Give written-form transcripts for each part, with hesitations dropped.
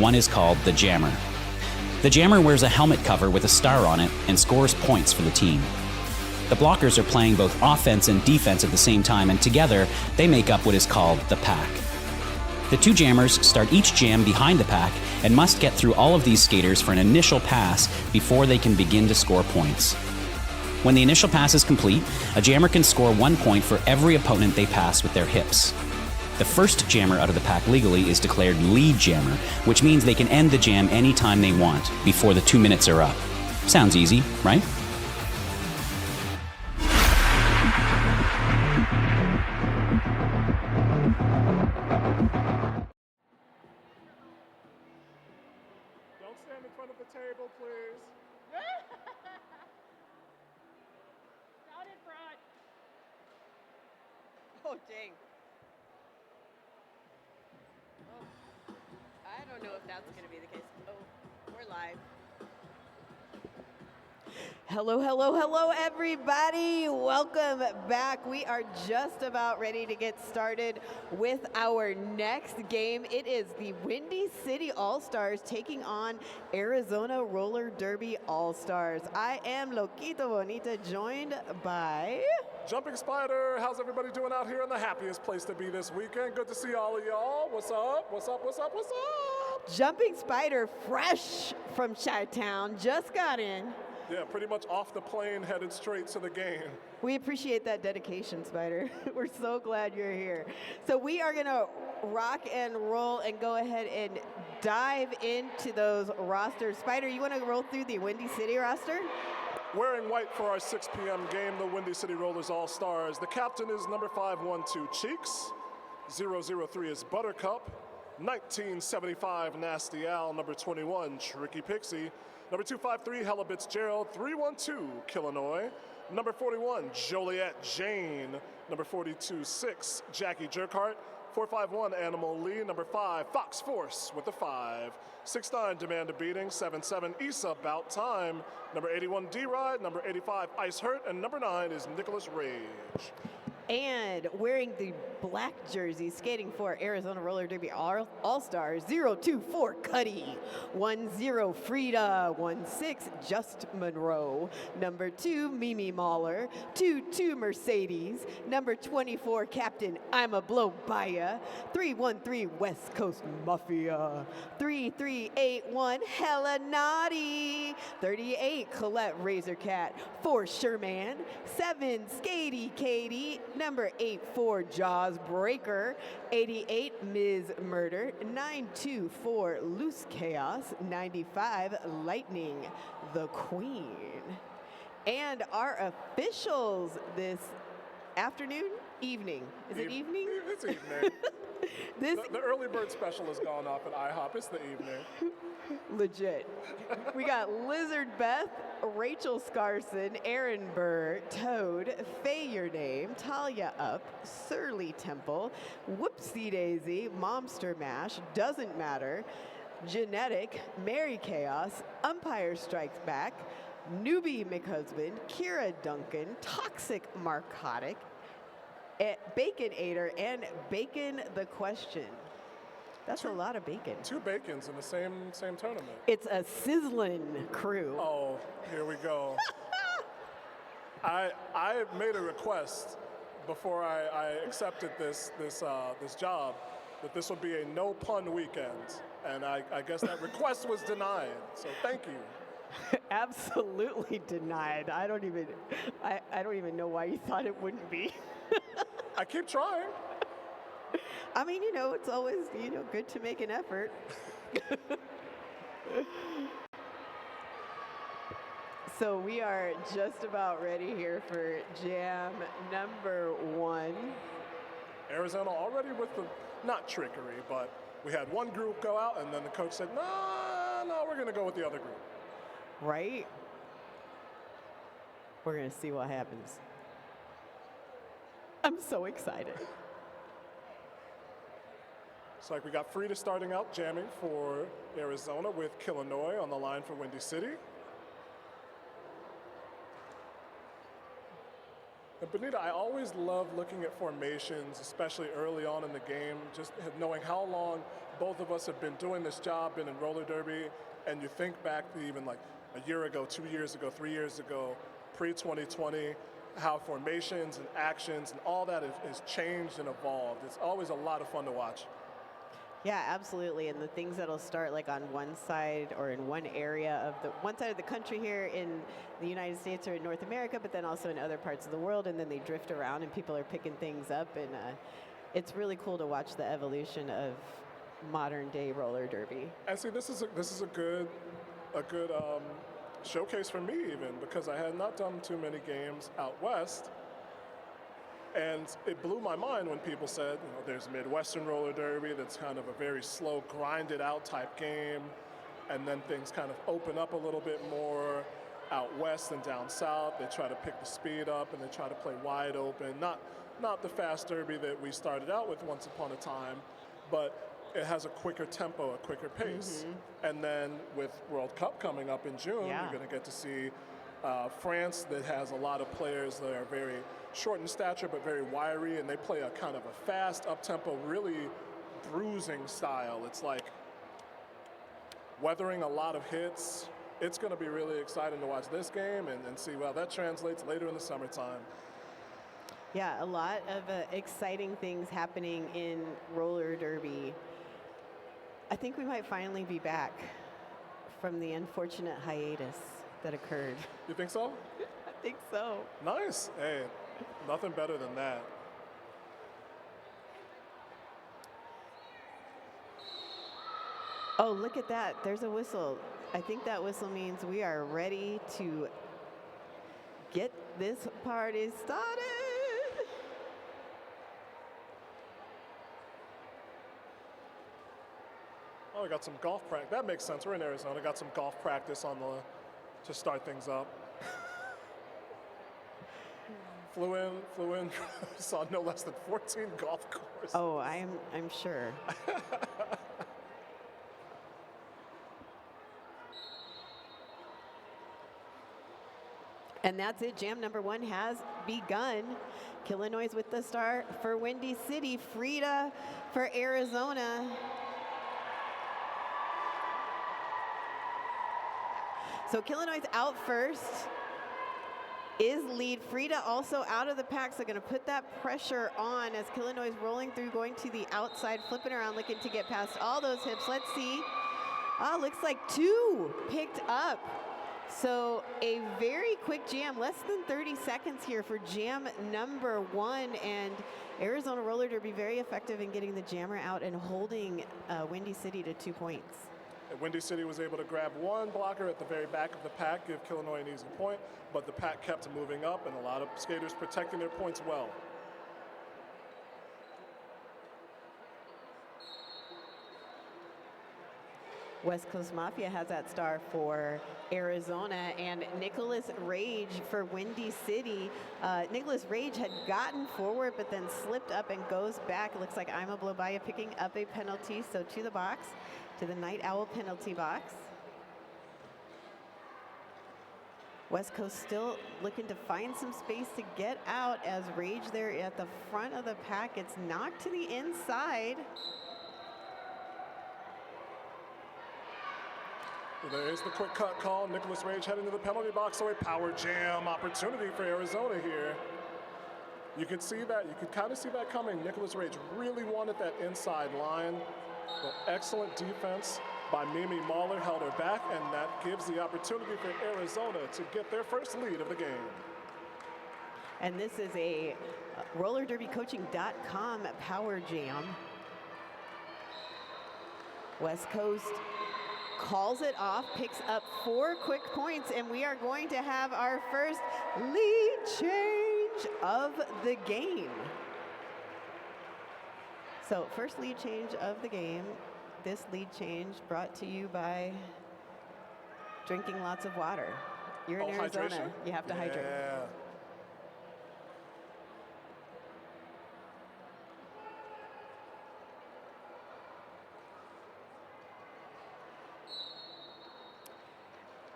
one is called the Jammer. The Jammer wears a helmet cover with a star on it and scores points for the team. The blockers are playing both offense and defense at the same time, and together they make up what is called the pack. The two jammers start each jam behind the pack and must get through all of these skaters for an initial pass before they can begin to score points. When the initial pass is complete, a jammer can score 1 point for every opponent they pass with their hips. The first jammer out of the pack legally is declared lead jammer, which means they can end the jam anytime they want before the 2 minutes are up. Sounds easy, right? Don't stand in front of the table, please. Down in front. Oh, dang. Oh, I don't know if that's going to be the case. Oh, we're live. Hello, hello, hello, everybody. Welcome back. We are just about ready to get started with our next game. It is the Windy City All-Stars taking on Arizona Roller Derby All-Stars. I am Loquito Bonita, joined by... Jumping Spider, how's everybody doing out here in the happiest place to be this weekend? Good to see all of y'all. What's up? What's up? What's up? What's up? Jumping Spider, fresh from Chi-Town, just got in. Yeah, pretty much off the plane, headed straight to the game. We appreciate that dedication, Spider. We're so glad you're here. So we are going to rock and roll and go ahead and dive into those rosters. Spider, you want to roll through the Windy City roster? Wearing white for our 6 p.m. game, the Windy City Rollers All-Stars. The captain is number 512 Cheeks. 003 is Buttercup. 1975 Nasty Al. Number 21 Tricky Pixie. Number 253, Hella Gerald. 312, Killinois. Number 41, Joliet Jane. Number 42-6, Jackie Jerkhart. 451, Animal Lee. Number 5, Fox Force with the 5. 69, Demand a Beating. 77, Issa, Bout Time. Number 81, D-Ride. Number 85, Ice Hurt. And number 9 is Nicholas Rage. And wearing the black jersey, skating for Arizona Roller Derby All-Stars, 024 Cuddy, 10 Frida, 16 Just Monroe, number 2 Mimi Mahler, 22 Mercedes, number 24 Captain I'm a Blow Baya, 313 West Coast Mafia, 3381 Hella Naughty, 38 Colette Razorcat, 4 Sherman, 7 Skatey Katie, number 84 Jaws Breaker, 88 Ms. Murder, 924 Loose Chaos, 95 Lightning the Queen. And our officials this afternoon, evening. Is it evening? It's evening. The early bird special has gone off at IHOP. It's the evening. Legit. We got Lizard Beth, Rachel Scarson, Aaron Burr, Toad, Faye Your Name, Talia Up, Surly Temple, Whoopsie Daisy, Momster Mash, Doesn't Matter, Genetic, Mary Chaos, Umpire Strikes Back, Newbie McHusband, Kira Duncan, Toxic Narcotic, Baconator, and Bacon the Question. That's a lot of bacon. 2 bacons in the same tournament. It's a sizzling crew. Oh, here we go. I made a request before I accepted this job that this would be a no pun weekend, and I guess that request was denied. So thank you. Absolutely denied. I don't even know why you thought it wouldn't be. I keep trying. I mean, it's always, good to make an effort. So we are just about ready here for jam number 1. Arizona already with the, not trickery, but we had one group go out and then the coach said, no, we're going to go with the other group. Right? We're going to see what happens. I'm so excited. It's like we got Frida starting out jamming for Arizona with Killinois on the line for Windy City. And Benita, I always love looking at formations, especially early on in the game, just knowing how long both of us have been doing this job, been in roller derby, and you think back to even like a year ago, 2 years ago, 3 years ago, pre-2020, how formations and actions and all that is changed and evolved. It's always a lot of fun to watch. Yeah, absolutely. And the things that'll start like on one side or in one area of the one side of the country here in the United States or in North America, but then also in other parts of the world, and then they drift around and people are picking things up, and it's really cool to watch the evolution of modern day roller derby. And see, this is a good showcase for me, even because I had not done too many games out west. And it blew my mind when people said, you know, there's Midwestern roller derby that's kind of a very slow, grinded out type game, and then things kind of open up a little bit more out west and down south. They try to pick the speed up and they try to play wide open. Not the fast derby that we started out with once upon a time, but it has a quicker tempo, a quicker pace. And then with World Cup coming up in June, you're going to get to see France that has a lot of players that are very short in stature but very wiry, and they play a kind of a fast, up-tempo, really bruising style. It's like weathering a lot of hits. It's going to be really exciting to watch this game and see how that translates later in the summertime. Yeah, a lot of exciting things happening in roller derby. I think we might finally be back from the unfortunate hiatus that occurred. You think so? I think so. Nice. Hey, nothing better than that. Oh, look at that. There's a whistle. I think that whistle means we are ready to get this party started. Oh, we got some golf practice. That makes sense. We're in Arizona. Got some golf practice to start things up. Flew in, saw no less than 14 golf courses. Oh, I'm sure. And that's it. Jam number 1 has begun. Illinois with the start for Windy City. Frida for Arizona. So Illinois out first. Is lead. Frida also out of the pack, so going to put that pressure on as Illinois rolling through, going to the outside, flipping around, looking to get past all those hips. Let's see. Oh, looks like 2 picked up. So a very quick jam, less than 30 seconds here for jam number 1, and Arizona Roller Derby very effective in getting the jammer out and holding Windy City to 2 points. And Windy City was able to grab 1 blocker at the very back of the pack, give Illinois an easy point, but the pack kept moving up and a lot of skaters protecting their points well. West Coast Mafia has that star for Arizona, and Nicholas Rage for Windy City. Nicholas Rage had gotten forward but then slipped up and goes back. It looks like Ima Blobaya picking up a penalty, so to the box, to the Night Owl penalty box. West Coast still looking to find some space to get out as Rage there at the front of the pack. It's knocked to the inside. There is the quick cut call. Nicholas Rage heading to the penalty box, so a power jam opportunity for Arizona here. You could see that, you could kind of see that coming. Nicholas Rage really wanted that inside line. But excellent defense by Mimi Mahler held her back, and that gives the opportunity for Arizona to get their first lead of the game. And this is a rollerderbycoaching.com power jam. West Coast calls it off, picks up 4 quick points, and we are going to have our first lead change of the game. So first lead change of the game. This lead change brought to you by drinking lots of water. You're in Arizona, hydration? You have to hydrate. Yeah.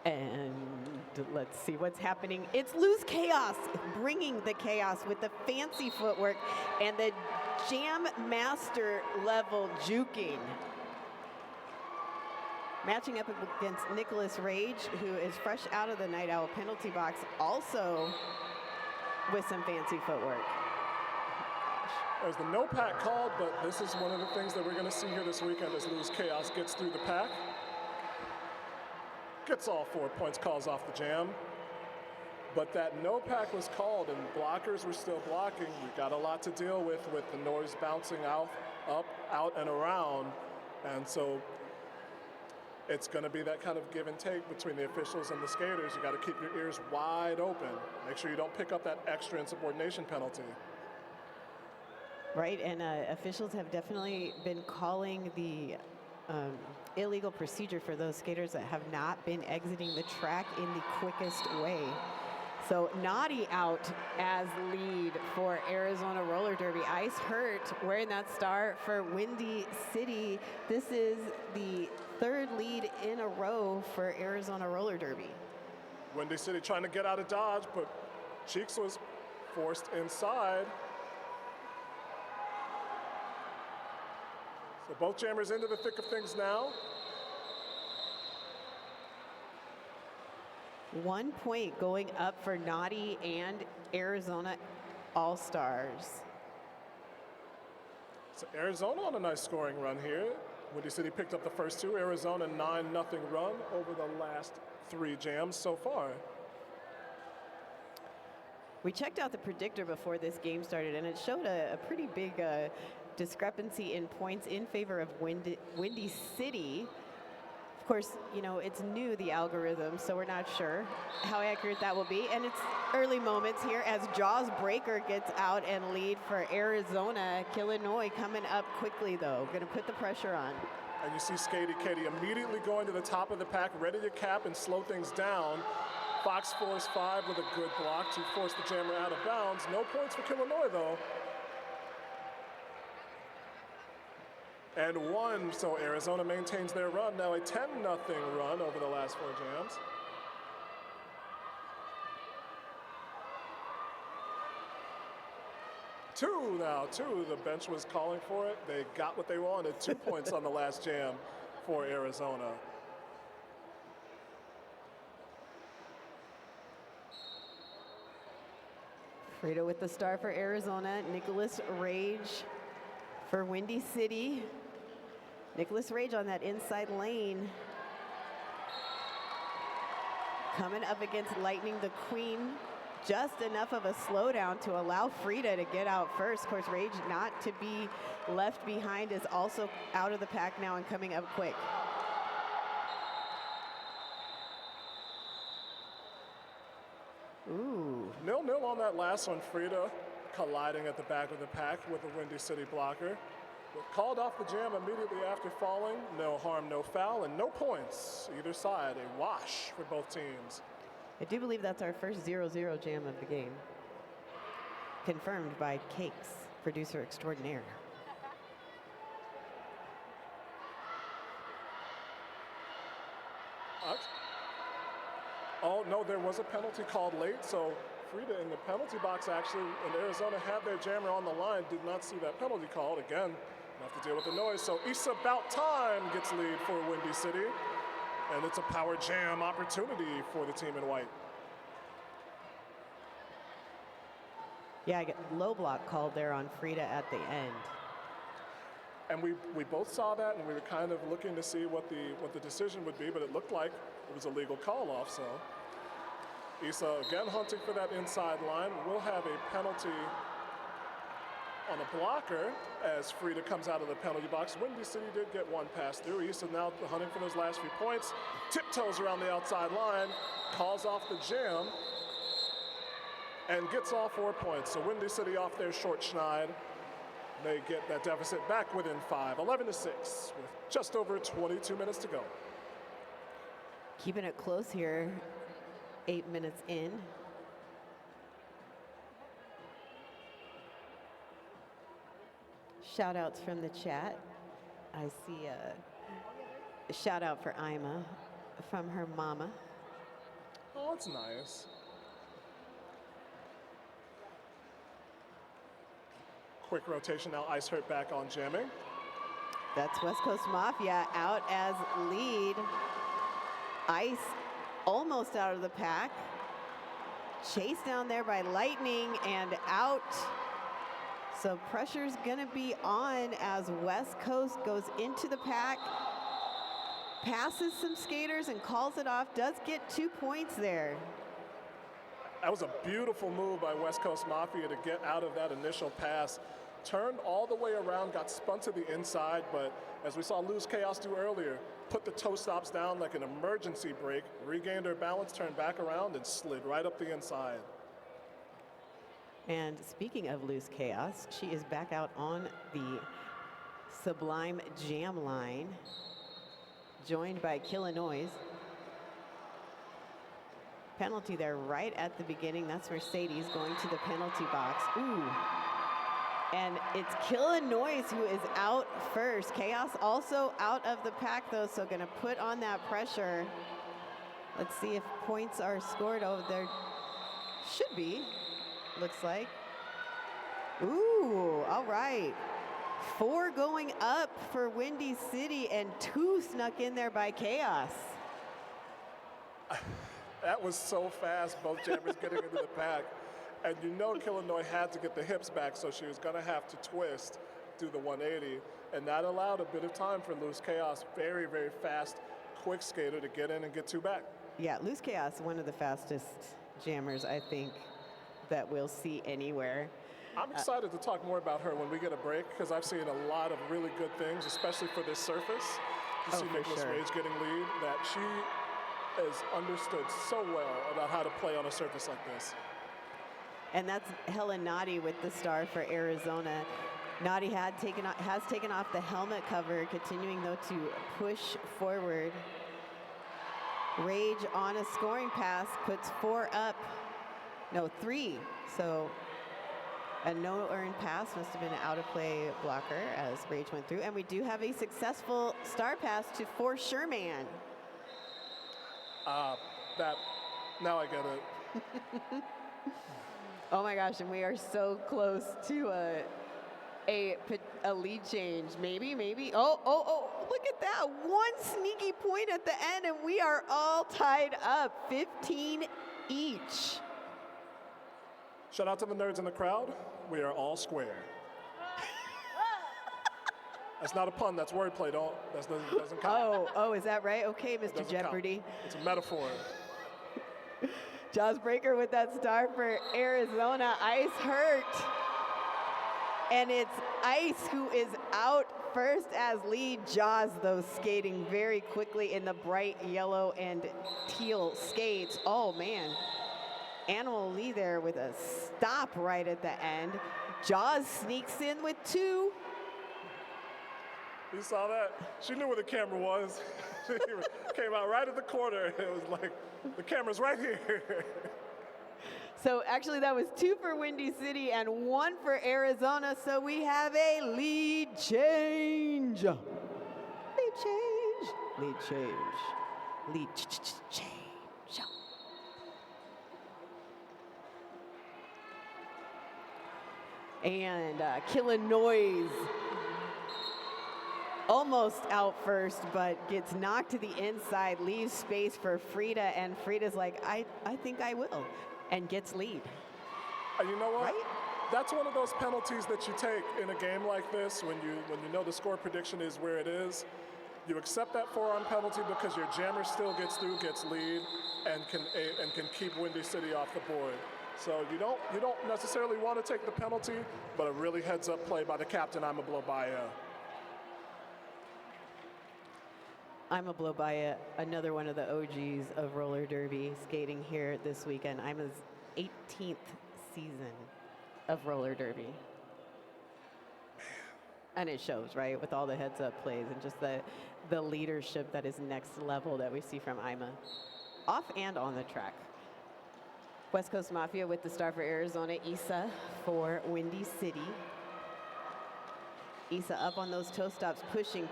And let's see what's happening. It's Loose Chaos, bringing the chaos with the fancy footwork and the jam master level juking. Matching up against Nicholas Rage, who is fresh out of the Night Owl penalty box, also with some fancy footwork. There's the no pack called, but this is one of the things that we're going to see here this weekend as Lose Chaos gets through the pack. Gets all 4 points, calls off the jam. But that no pack was called and blockers were still blocking. We got a lot to deal with the noise bouncing out, up, out, and around. And so it's going to be that kind of give and take between the officials and the skaters. You got to keep your ears wide open. Make sure you don't pick up that extra insubordination penalty. Right, and officials have definitely been calling the illegal procedure for those skaters that have not been exiting the track in the quickest way. So Naughty out as lead for Arizona Roller Derby. Ice Hurt wearing that star for Windy City. This is the 3rd lead in a row for Arizona Roller Derby. Windy City trying to get out of dodge, but Cheeks was forced inside. So both jammers into the thick of things now. 1 point going up for Naughty and Arizona All-Stars. So Arizona on a nice scoring run here. Windy City picked up the first 2. Arizona 9-0 run over the last 3 jams so far. We checked out the predictor before this game started, and it showed a pretty big discrepancy in points in favor of Windy City. Of course, you know, it's new, the algorithm, so we're not sure how accurate that will be. And it's early moments here as Jaws Breaker gets out and lead for Arizona. Illinois coming up quickly, though. Going to put the pressure on. And you see Skatey Katie immediately going to the top of the pack, ready to cap and slow things down. Fox Force 5 with a good block to force the jammer out of bounds. No points for Illinois, though. And 1, so Arizona maintains their run. Now a 10-0 run over the last 4 jams. Two now, 2. The bench was calling for it. They got what they wanted. 2 points on the last jam for Arizona. Frida with the star for Arizona. Nicholas Rage for Windy City. Nicholas Rage on that inside lane. Coming up against Lightning the Queen. Just enough of a slowdown to allow Frida to get out first. Of course, Rage not to be left behind is also out of the pack now and coming up quick. Ooh. 0-0 on that last one. Frida colliding at the back of the pack with the Windy City blocker. But called off the jam immediately after falling. No harm, no foul, and no points either side. A wash for both teams. I do believe that's our first 0-0 jam of the game. Confirmed by Cakes, producer extraordinaire. Oh, no, there was a penalty called late, so Frida in the penalty box actually, and Arizona had their jammer on the line, did not see that penalty called. Again, have to deal with the noise, so Issa About Time gets lead for Windy City, and it's a power jam opportunity for the team in white. Yeah, I get low block called there on Frida at the end. And we both saw that, and we were kind of looking to see what the decision would be, but it looked like it was a legal call-off, so. Issa again hunting for that inside line. We'll have a penalty on a blocker as Frida comes out of the penalty box. Windy City did get one pass through. Issa now hunting for those last few points. Tiptoes around the outside line, calls off the jam, and gets all 4 points. So Windy City off their short schneid. They get that deficit back within 5, 11-6, with just over 22 minutes to go. Keeping it close here, 8 minutes in. Shout outs from the chat. I see a shout out for Ima from her mama. Oh, that's nice. Quick rotation now, Ice Hurt back on jamming. That's West Coast Mafia out as lead. Ice almost out of the pack. Chased down there by Lightning and out. So pressure's gonna be on as West Coast goes into the pack, passes some skaters and calls it off, does get 2 points there. That was a beautiful move by West Coast Mafia to get out of that initial pass. Turned all the way around, got spun to the inside, but as we saw Lose Chaos do earlier, put the toe stops down like an emergency brake, regained her balance, turned back around, and slid right up the inside. And speaking of Loose Chaos, she is back out on the Sublime Jam line, joined by Illinois. Penalty there right at the beginning. That's Mercedes going to the penalty box. Ooh. And it's Illinois who is out first. Chaos also out of the pack though, so gonna put on that pressure. Let's see if points are scored. Oh, there should be, looks like. Ooh, all right. 4 going up for Windy City and 2 snuck in there by Chaos. That was so fast, both jammers getting into the pack. And you know Illinois had to get the hips back, so she was gonna have to twist, do the 180, and that allowed a bit of time for Loose Chaos, very, very fast, quick skater to get in and get 2 back. Yeah, Loose Chaos, one of the fastest jammers, I think, that we'll see anywhere. I'm excited to talk more about her when we get a break, because I've seen a lot of really good things, especially for this surface. You see Nicholas Rage getting lead, that she has understood so well about how to play on a surface like this. And that's Helen Noddy with the star for Arizona. Noddy has taken off the helmet cover, continuing though to push forward. Rage on a scoring pass, puts 4 up, no 3. So a no earned pass, must have been an out of play blocker as Rage went through. And we do have a successful star pass to For Sherman. Now I get it. Oh my gosh, and we are so close to a lead change. Maybe. Oh, look at that. 1 sneaky point at the end, and we are all tied up, 15 each. Shout out to the nerds in the crowd. We are all square. That's not a pun, that's wordplay. Doesn't count. Oh, is that right? Okay, Mr. Jeopardy. Count. It's a metaphor. Jaws Breaker with that star for Arizona. Ice hurt. And it's Ice who is out first as lead. Jaws, though, skating very quickly in the bright yellow and teal skates. Oh, man. Animal Lee there with a stop right at the end. Jaws sneaks in with 2. You saw that? She knew where the camera was. She came out right at the corner. It was like, the camera's right here. So actually that was 2 for Windy City and 1 for Arizona. So we have a lead change. Lead change. Lead change. Lead change. And Illinois almost out first, but gets knocked to the inside, leaves space for Frida, and Frida's like, I think I will, and gets lead. And you know what? Right? That's one of those penalties that you take in a game like this when you know the score prediction is where it is. You accept that forearm penalty because your jammer still gets through, gets lead, and can keep Windy City off the board. So you don't necessarily want to take the penalty, but a really heads-up play by the captain, Ima Blobaya. Ima Blobaya, another one of the OGs of roller derby, skating here this weekend. Ima's 18th season of roller derby. And it shows, right, with all the heads-up plays and just the leadership that is next level that we see from Ima, off and on the track. West Coast Mafia with the star for Arizona, Isa for Windy City. Isa up on those toe stops, pushing.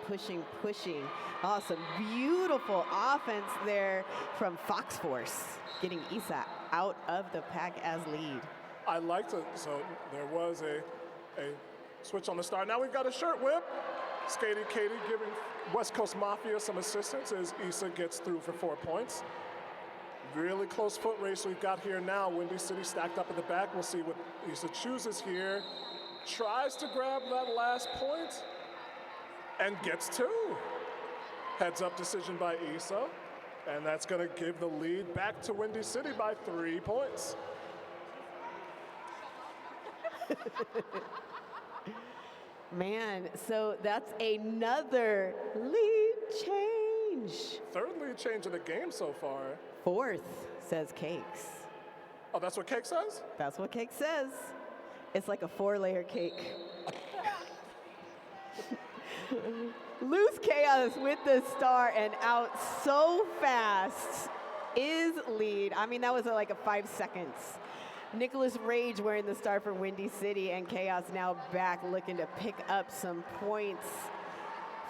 Awesome, beautiful offense there from Fox Force, getting Isa out of the pack as lead. I liked it. So there was a switch on the start. Now we've got a shirt whip. Skatey Katie giving West Coast Mafia some assistance as Issa gets through for 4 points. Really close foot race we've got here now. Windy City stacked up at the back. We'll see what Issa chooses here. Tries to grab that last point and gets 2. Heads up decision by Issa. And that's going to give the lead back to Windy City by 3 points. Man, so that's another lead change. Third lead change of the game so far. 4th, says Cakes. Oh, that's what Cake says? That's what Cake says. It's like a 4-layer cake. Loose Chaos with the star and out so fast is lead. I mean, that was like a 5 seconds. Nicholas Rage wearing the star for Windy City, and Chaos now back looking to pick up some points.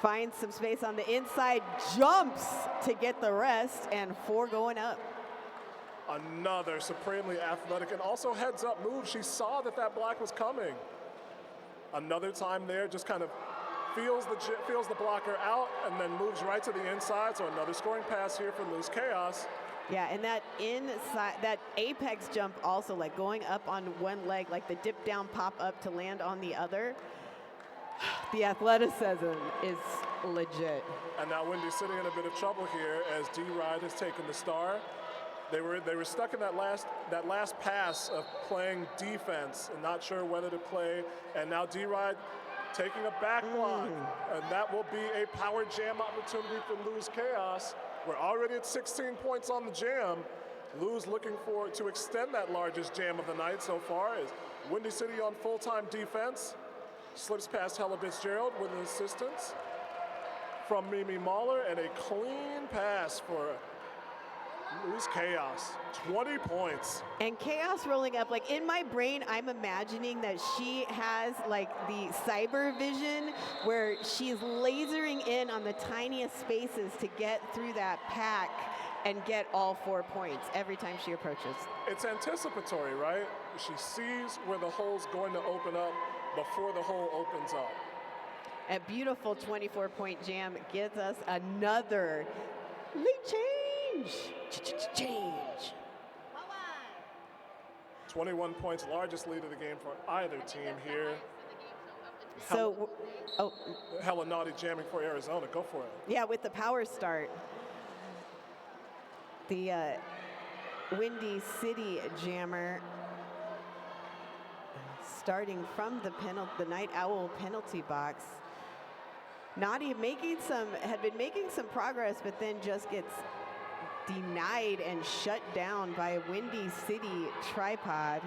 Finds some space on the inside, jumps to get the rest, and 4 going up. Another supremely athletic and also heads up move. She saw that that block was coming. Another time there, just kind of feels the blocker out and then moves right to the inside. So another scoring pass here for Loose Chaos. Yeah, and that inside, that apex jump also, like going up on one leg, like the dip down pop up to land on the other. The athleticism is legit. And now Windy City in a bit of trouble here as D-Ride has taken the star. They were stuck in that last pass of playing defense and not sure whether to play. And now D-Ride taking a back block, and that will be a power jam opportunity for Lose Chaos. We're already at 16 points on the jam. Lose looking to extend that largest jam of the night so far as Windy City on full-time defense. Slips past Hella Fitzgerald with an assistance from Mimi Mahler and a clean pass for Lose Chaos, 20 points. And Chaos rolling up, like in my brain, I'm imagining that she has like the cyber vision where she's lasering in on the tiniest spaces to get through that pack and get all 4 points every time she approaches. It's anticipatory, right? She sees where the hole's going to open up before the hole opens up. A beautiful 24-point jam gives us another lead change. Change. 21 points, largest lead of the game for either team here. So, Hella Naughty jamming for Arizona. Go for it. Yeah, with the power start. The Windy City jammer starting from the Night Owl penalty box. Naughty had been making some progress, but then just gets denied and shut down by Windy City tripod.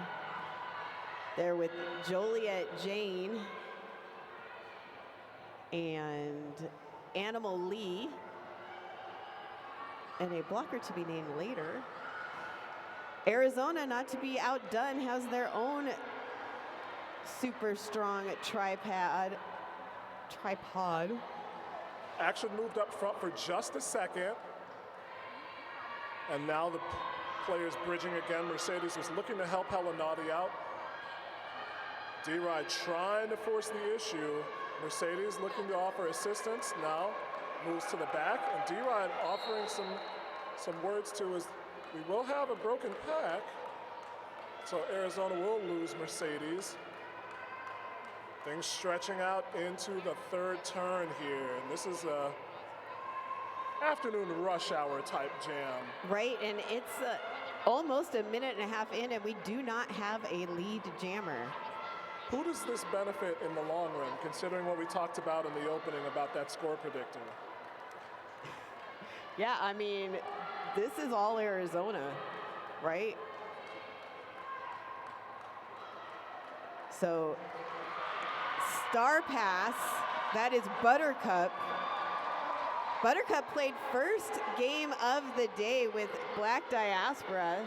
There with Joliet Jane and Animal Lee. And a blocker to be named later. Arizona, not to be outdone, has their own super strong tripod. Action moved up front for just a second. And now the players bridging again. Mercedes was looking to help Hella Naughty out. D-Ride trying to force the issue. Mercedes looking to offer assistance. Now moves to the back. And D-Ride offering some words to us. We will have a broken pack. So Arizona will lose Mercedes. Things stretching out into the third turn here. And this is a afternoon rush hour type jam. Right, and it's almost a minute and a half in, and we do not have a lead jammer. Who does this benefit in the long run, considering what we talked about in the opening about that score predictor? Yeah, I mean, this is all Arizona, right? So, star pass, that is Buttercup. Buttercup played first game of the day with Black Diaspora.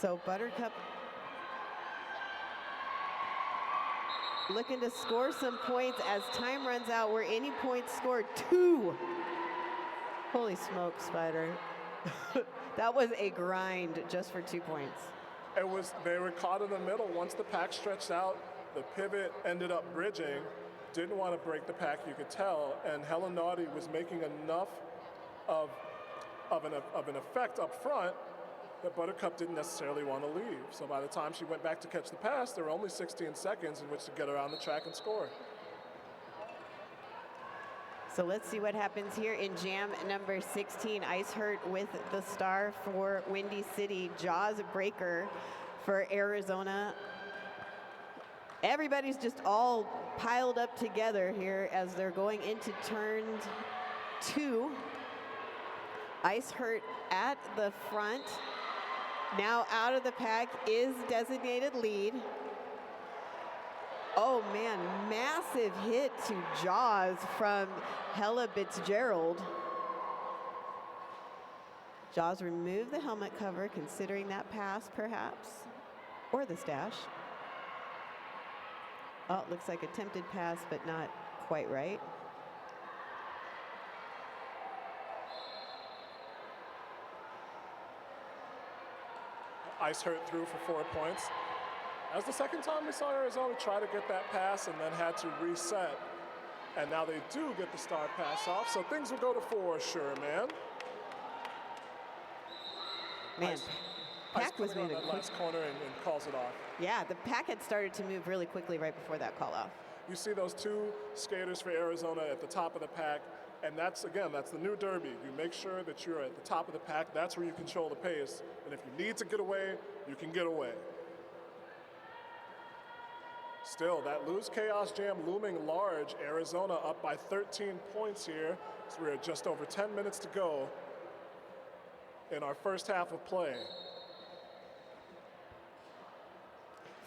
So Buttercup looking to score some points as time runs out. Were any points scored? 2. Holy smoke, Spider. That was a grind just for 2 points. They were caught in the middle. Once the pack stretched out, The pivot ended up bridging, didn't want to break the pack, you could tell, and Helen Naughty was making enough of an effect up front that Buttercup didn't necessarily want to leave. So by the time she went back to catch the pass, there were only 16 seconds in which to get around the track and score. So let's see what happens here in jam number 16. Ice Hurt with the star for Windy City. Jaws breaker for Arizona. Everybody's just all piled up together here as they're going into turn 2. Ice Hurt at the front. Now out of the pack is designated lead. Oh man, massive hit to Jaws from Hella Fitzgerald. Jaws removed the helmet cover, considering that pass perhaps, or the stash. Oh, it looks like attempted pass, but not quite right. Ice Hurt through for 4 points. That was the second time we saw Arizona try to get that pass and then had to reset. And now they do get the star pass off, so things will go to 4, sure, man. Man, pack was moving quick. Last corner and calls it off. Yeah, the pack had started to move really quickly right before that call off. You see those 2 skaters for Arizona at the top of the pack, and that's the new derby. You make sure that you're at the top of the pack. That's where you control the pace. And if you need to get away, you can get away. Still, that Lose Chaos Jam looming large. Arizona up by 13 points here. So we're at just over 10 minutes to go in our first half of play.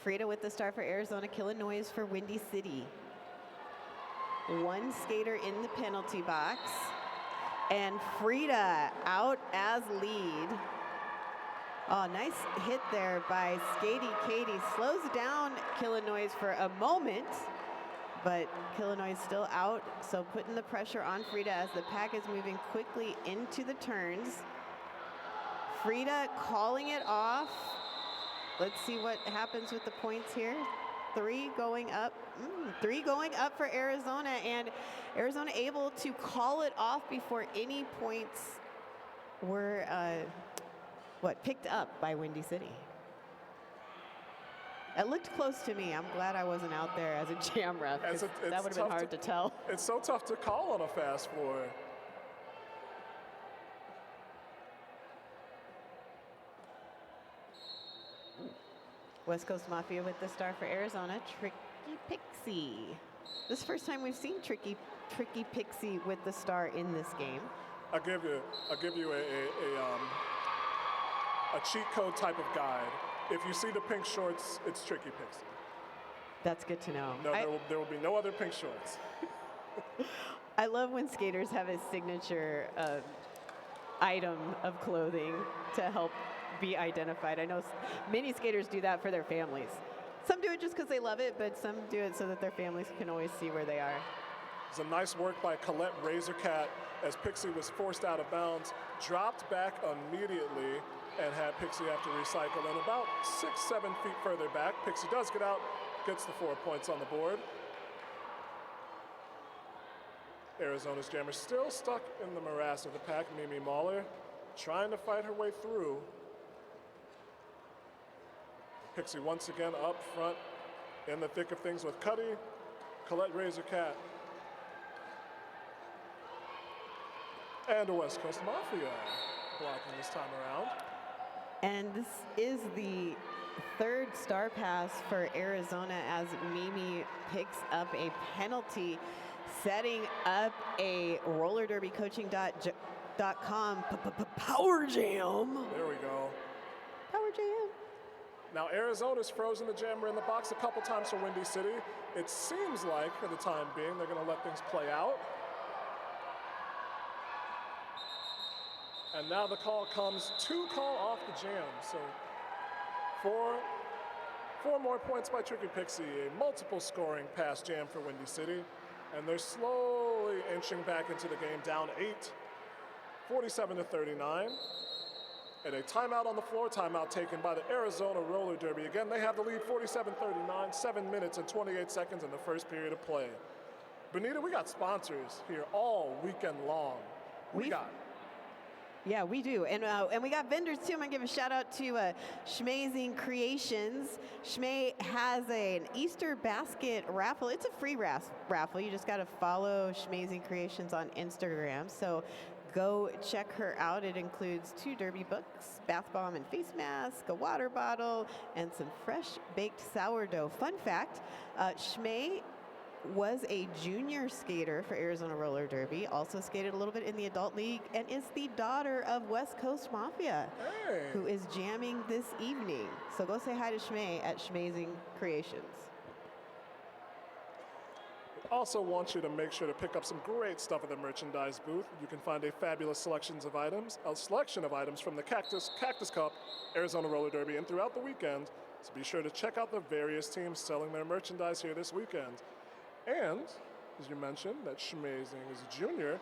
Frida with the star for Arizona, Illinois for Windy City. 1 skater in the penalty box. And Frida out as lead. Oh, nice hit there by Skatey Katie. Slows down Illinois for a moment, but Illinois still out, so putting the pressure on Frida as the pack is moving quickly into the turns. Frida calling it off. Let's see what happens with the points here. 3 going up. 3 going up for Arizona, and Arizona able to call it off before any points were picked up by Windy City. It looked close to me. I'm glad I wasn't out there as a jam ref. That would have been hard to tell. It's so tough to call on a fast floor. West Coast Mafia with the star for Arizona, Tricky Pixie. This is the first time we've seen Tricky Pixie with the star in this game. I'll give you a cheat code type of guide. If you see the pink shorts, it's Tricky Pixie. That's good to know. No, there will be no other pink shorts. I love when skaters have a signature item of clothing to help be identified. I know many skaters do that for their families. Some do it just because they love it, but some do it so that their families can always see where they are. It's a nice work by Colette Razorcat as Pixie was forced out of bounds, dropped back immediately, and had Pixie have to recycle. And about 6-7 feet further back, Pixie does get out, gets the 4 points on the board. Arizona's jammer still stuck in the morass of the pack. Mimi Mahler trying to fight her way through. Pixie once again up front in the thick of things with Cuddy, Colette Razorcat, and a West Coast Mafia blocking this time around. And this is the 3rd star pass for Arizona as Mimi picks up a penalty, setting up a rollerderbycoaching.com power jam. There we go. Power jam. Now Arizona's frozen the jammer in the box a couple times for Windy City. It seems like, for the time being, they're going to let things play out. And now the call comes to call off the jam. So four more points by Tricky Pixie, a multiple scoring pass jam for Windy City. And they're slowly inching back into the game, down 8, 47-39. And a timeout on the floor, timeout taken by the Arizona Roller Derby. Again, they have the lead 47-39, 7 minutes and 28 seconds in the first period of play. Benita, we got sponsors here all weekend long. Yeah, we do. And we got vendors too. I'm going to give a shout out to Schmazing Creations. Schmay has an Easter basket raffle. It's a free raffle. You just got to follow Schmazing Creations on Instagram. So go check her out. It includes 2 derby books, bath bomb and face mask, a water bottle, and some fresh baked sourdough. Fun fact, Schmay was a junior skater for Arizona Roller Derby, also skated a little bit in the adult league, and is the daughter of West Coast Mafia, who is jamming this evening. So go say hi to Schmay at Schmazing Creations. Also want you to make sure to pick up some great stuff at the merchandise booth. You can find a fabulous selection of items from the Cactus Cup, Arizona Roller Derby, and throughout the weekend. So be sure to check out the various teams selling their merchandise here this weekend. And, as you mentioned, that Schmazing is a junior.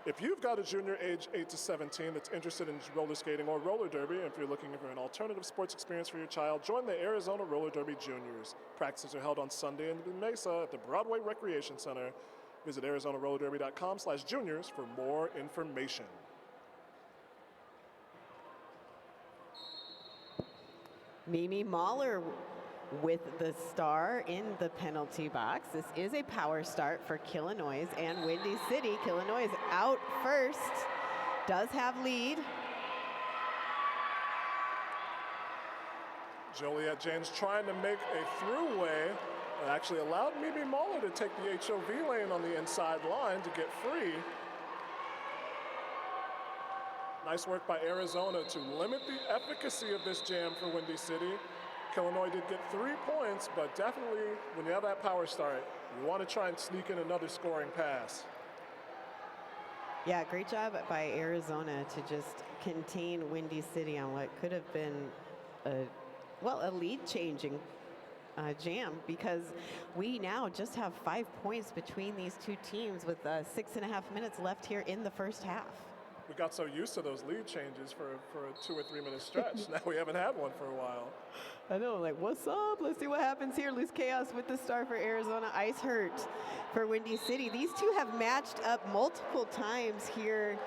If you've got a junior age 8 to 17 that's interested in roller skating or roller derby, and if you're looking for an alternative sports experience for your child, join the Arizona Roller Derby Juniors. Practices are held on Sunday in Mesa at the Broadway Recreation Center. Visit ArizonaRollerDerby.com/juniors for more information. Mimi Mahler with the star in the penalty box. This is a power start for Illinois and Windy City. Illinois out first, does have lead. Joliet James trying to make a throughway that actually allowed Mimi Mahler to take the HOV lane on the inside line to get free. Nice work by Arizona to limit the efficacy of this jam for Windy City. Illinois did get 3 points, but definitely when you have that power start, you want to try and sneak in another scoring pass. Yeah, great job by Arizona to just contain Windy City on what could have been a lead-changing jam, because we now just have 5 points between these two teams with 6.5 minutes left here in the first half. We got so used to those lead changes for a 2 or 3 minute stretch. Now we haven't had one for a while. I know, like, what's up? Let's see what happens here. Loose Chaos with the star for Arizona. Ice Hurt for Windy City. These two have matched up multiple times here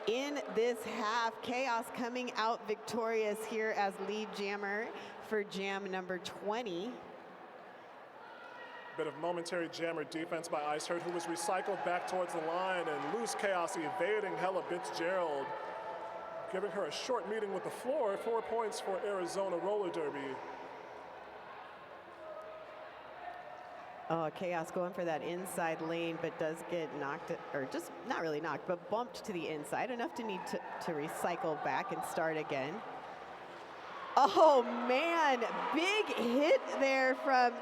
in this half. Chaos coming out victorious here as lead jammer for jam number 20. Bit of momentary jammer defense by Ice Hurt, who was recycled back towards the line, and Loose Chaos evading Hella Fitzgerald, giving her a short meeting with the floor. 4 points for Arizona Roller Derby. Oh, Chaos going for that inside lane, but does get knocked, or just not really knocked, but bumped to the inside, enough to need to recycle back and start again. Oh man, big hit there from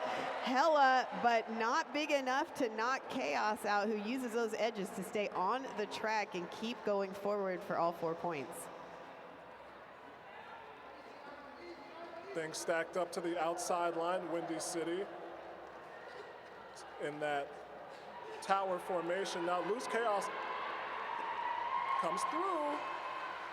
Hella, but not big enough to knock Chaos out, who uses those edges to stay on the track and keep going forward for all 4 points. Things stacked up to the outside line. Windy City in that tower formation. Now Loose Chaos comes through.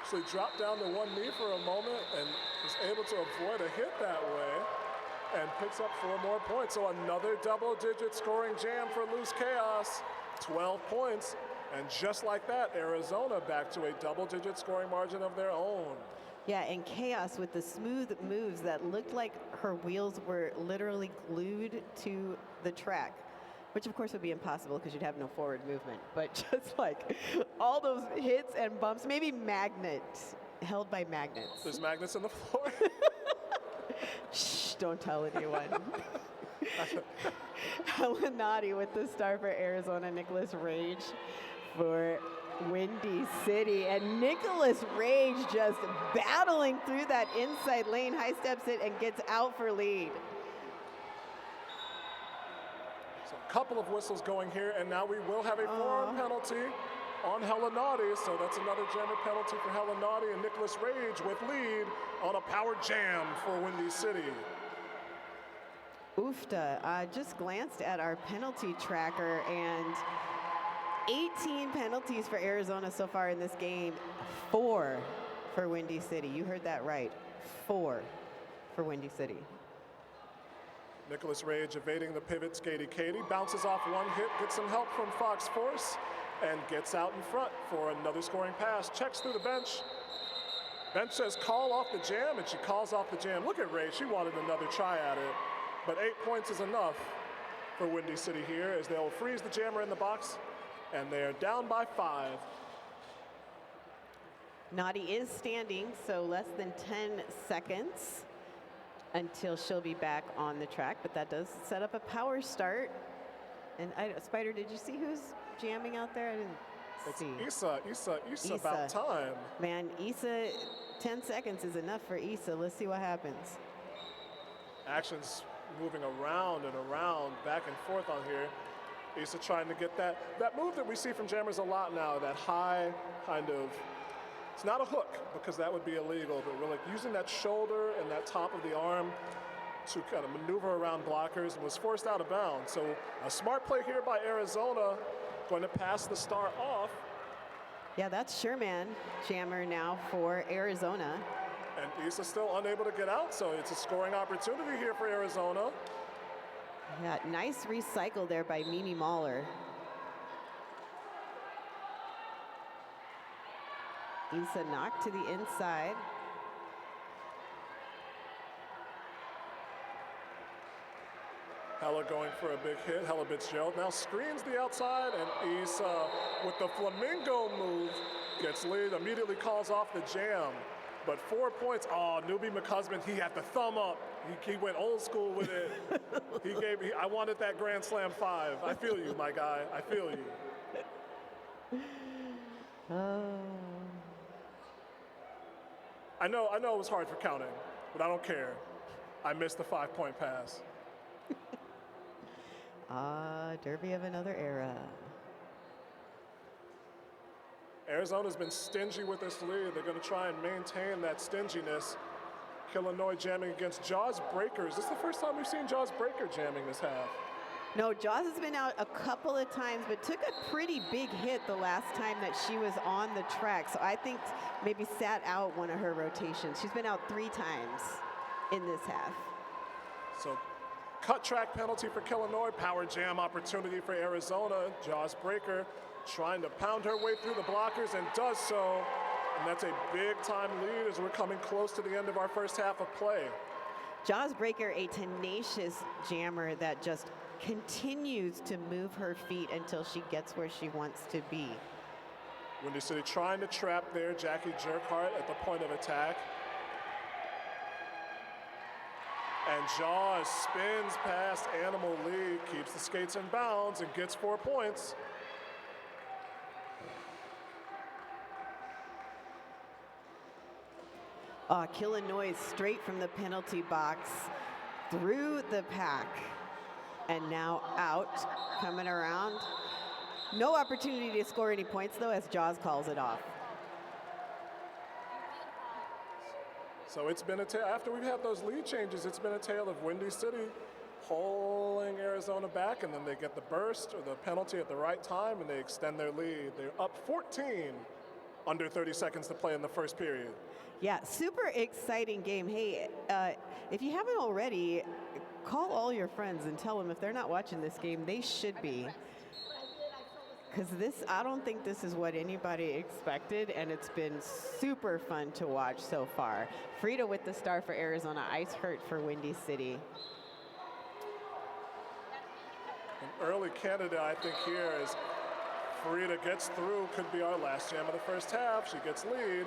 Actually dropped down to one knee for a moment and was able to avoid a hit that way and picks up 4 more points. So another double-digit scoring jam for Loose Chaos, 12 points. And just like that, Arizona back to a double-digit scoring margin of their own. Yeah, and Chaos with the smooth moves that looked like her wheels were literally glued to the track, which of course would be impossible because you'd have no forward movement. But just like all those hits and bumps, maybe magnets, held by magnets. There's magnets in the floor. Shh, don't tell anyone. Helenati with the star for Arizona. Nicholas Rage for Windy City. And Nicholas Rage just battling through that inside lane, high steps it and gets out for lead. So a couple of whistles going here, and now we will have a forearm penalty on Helenati. So that's another jammer penalty for Helenati, and Nicholas Rage with lead on a power jam for Windy City. Oofta, just glanced at our penalty tracker, and 18 penalties for Arizona so far in this game, 4 for Windy City. You heard that right. 4 for Windy City. Nicholas Rage evading the pivot. Skatey Katie bounces off one hit, gets some help from Fox Force, and gets out in front for another scoring pass. Checks through the bench. Bench says call off the jam, and she calls off the jam. Look at Rage. She wanted another try at it. But 8 points is enough for Windy City here as they'll freeze the jammer in the box, and they're down by 5. Naughty is standing, so less than 10 seconds until she'll be back on the track, but that does set up a power start. And Spider, did you see who's jamming out there? I didn't It's see. Issa, about time. Man, Issa, 10 seconds is enough for Issa. Let's see what happens. Action's moving around and around, back and forth on here. Issa trying to get that move that we see from jammers a lot now, that high kind of, it's not a hook because that would be illegal, but we're like using that shoulder and that top of the arm to kind of maneuver around blockers, and was forced out of bounds. So a smart play here by Arizona, going to pass the star off. Yeah, that's Sherman jammer now for Arizona. And Issa still unable to get out, so it's a scoring opportunity here for Arizona. Yeah, nice recycle there by Mimi Mahler. Issa knocked to the inside. Hella going for a big hit. Hella Fitzgerald now screens the outside, and Issa with the flamingo move gets lead, immediately calls off the jam. But 4 points. Oh, Newbie McCusband, he had the thumb up. He went old school with it. I wanted that Grand Slam 5. I feel you, my guy. I feel you. Oh. I know it was hard for counting, but I don't care. I missed the 5-point pass. Derby of another era. Arizona's been stingy with this lead. They're going to try and maintain that stinginess. Illinois jamming against Jaws Breaker. Is this the first time we've seen Jaws Breaker jamming this half? No, Jaws has been out a couple of times, but took a pretty big hit the last time that she was on the track. So I think maybe sat out one of her rotations. She's been out 3 times in this half. So cut track penalty for Illinois. Power jam opportunity for Arizona. Jaws Breaker trying to pound her way through the blockers and does so. And that's a big time lead as we're coming close to the end of our first half of play. Jaws Breaker, a tenacious jammer that just continues to move her feet until she gets where she wants to be. Windy City trying to trap there. Jackie Jerkhart at the point of attack. And Jaws spins past Animal Lee, keeps the skates in bounds, and gets 4 points. Illinois straight from the penalty box through the pack. And now out, coming around. No opportunity to score any points, though, as Jaws calls it off. So it's been a tale, after we've had those lead changes, it's been a tale of Windy City pulling Arizona back, and then they get the burst or the penalty at the right time, and they extend their lead. They're up 14, under 30 seconds to play in the first period. Yeah, super exciting game. Hey, if you haven't already, call all your friends and tell them if they're not watching this game, they should be. Because I don't think this is what anybody expected, and it's been super fun to watch so far. Frida with the star for Arizona, Ice Hurt for Windy City. An early candidate, I think, here is Frida gets through, could be our last jam of the first half. She gets lead.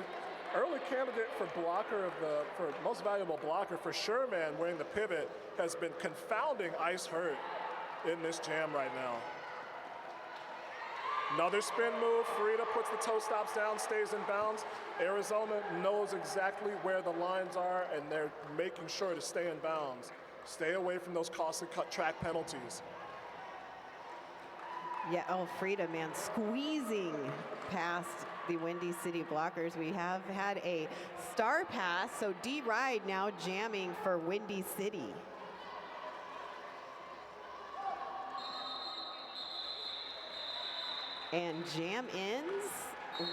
Early candidate for for most valuable blocker for Sherman wearing the pivot has been confounding Ice Hurt in this jam right now. Another spin move. Frida puts the toe stops down, stays in bounds. Arizona knows exactly where the lines are, and they're making sure to stay in bounds. Stay away from those costly cut track penalties. Yeah, Frida, man, squeezing past the Windy City blockers. We have had a star pass, so D. Ride now jamming for Windy City. And jam ends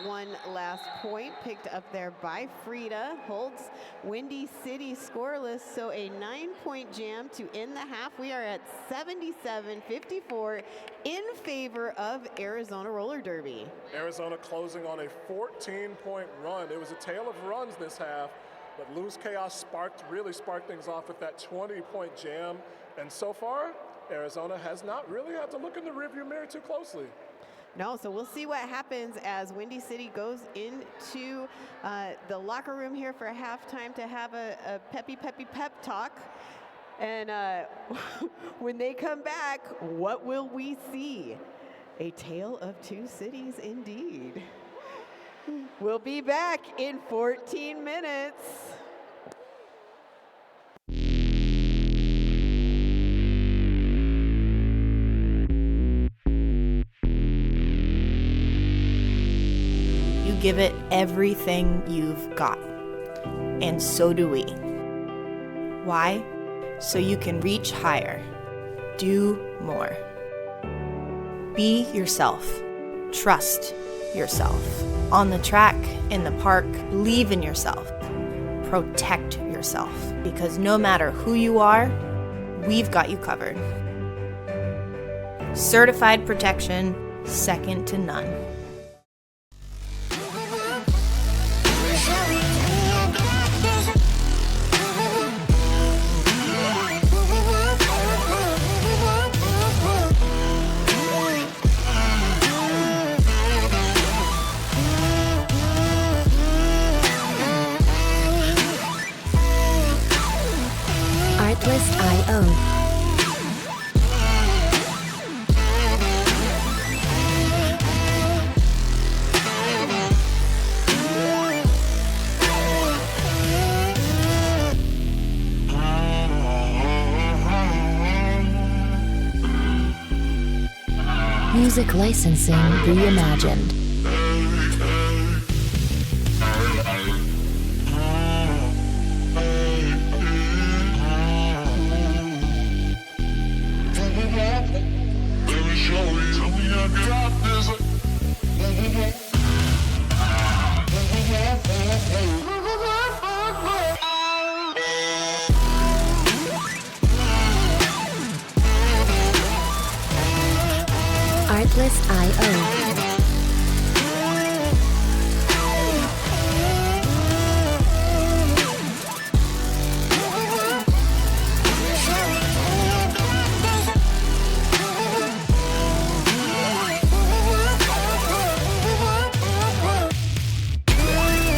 one last point picked up there by Frida. Holds Windy City scoreless, so a 9-point jam to end the half. We are at 77-54 in favor of Arizona Roller Derby. Arizona closing on a 14-point run. It was a tale of runs this half, but Lose Chaos really sparked things off with that 20-point jam. And so far, Arizona has not really had to look in the rearview mirror too closely. No, so we'll see what happens as Windy City goes into the locker room here for halftime to have a peppy pep talk. And when they come back, what will we see? A tale of two cities indeed. We'll be back in 14 minutes. Give it everything you've got. And so do we. Why? So you can reach higher. Do more. Be yourself. Trust yourself. On the track, in the park, believe in yourself. Protect yourself. Because no matter who you are, we've got you covered. Certified protection, second to none. Artlist.io. Music licensing reimagined. Artlist.io.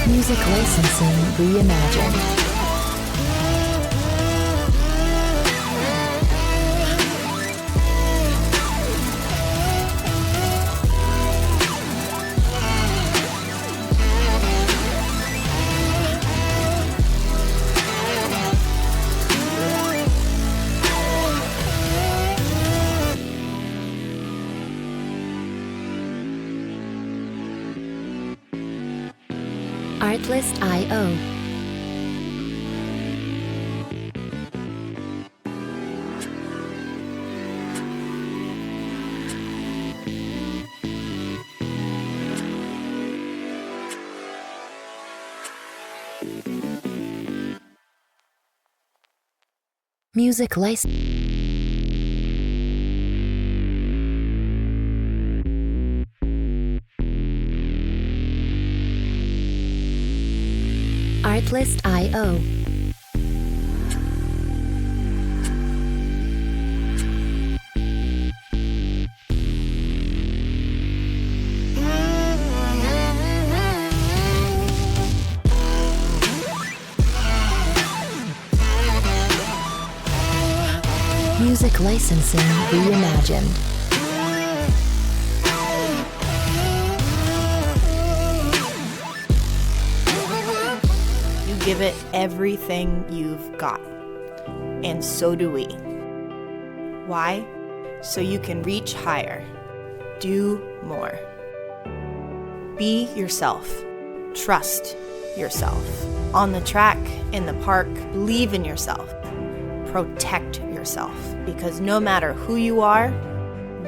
Music licensing reimagined. Artlist.io. Music license. Artlist.io. Music licensing reimagined. Give it everything you've got. And so do we. Why? So you can reach higher. Do more. Be yourself. Trust yourself. On the track, in the park, believe in yourself. Protect yourself. Because no matter who you are,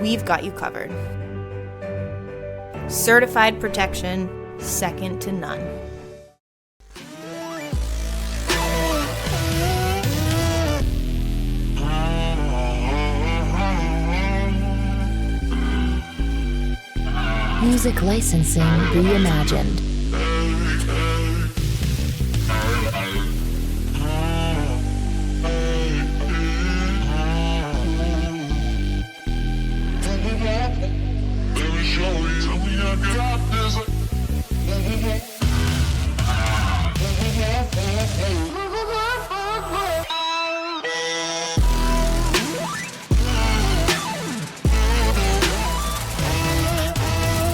we've got you covered. Certified protection, second to none. Music licensing reimagined.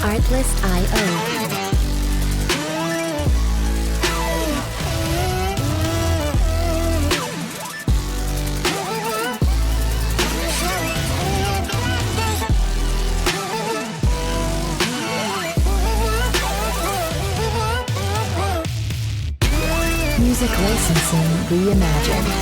Artlist.io. Music licensing reimagined.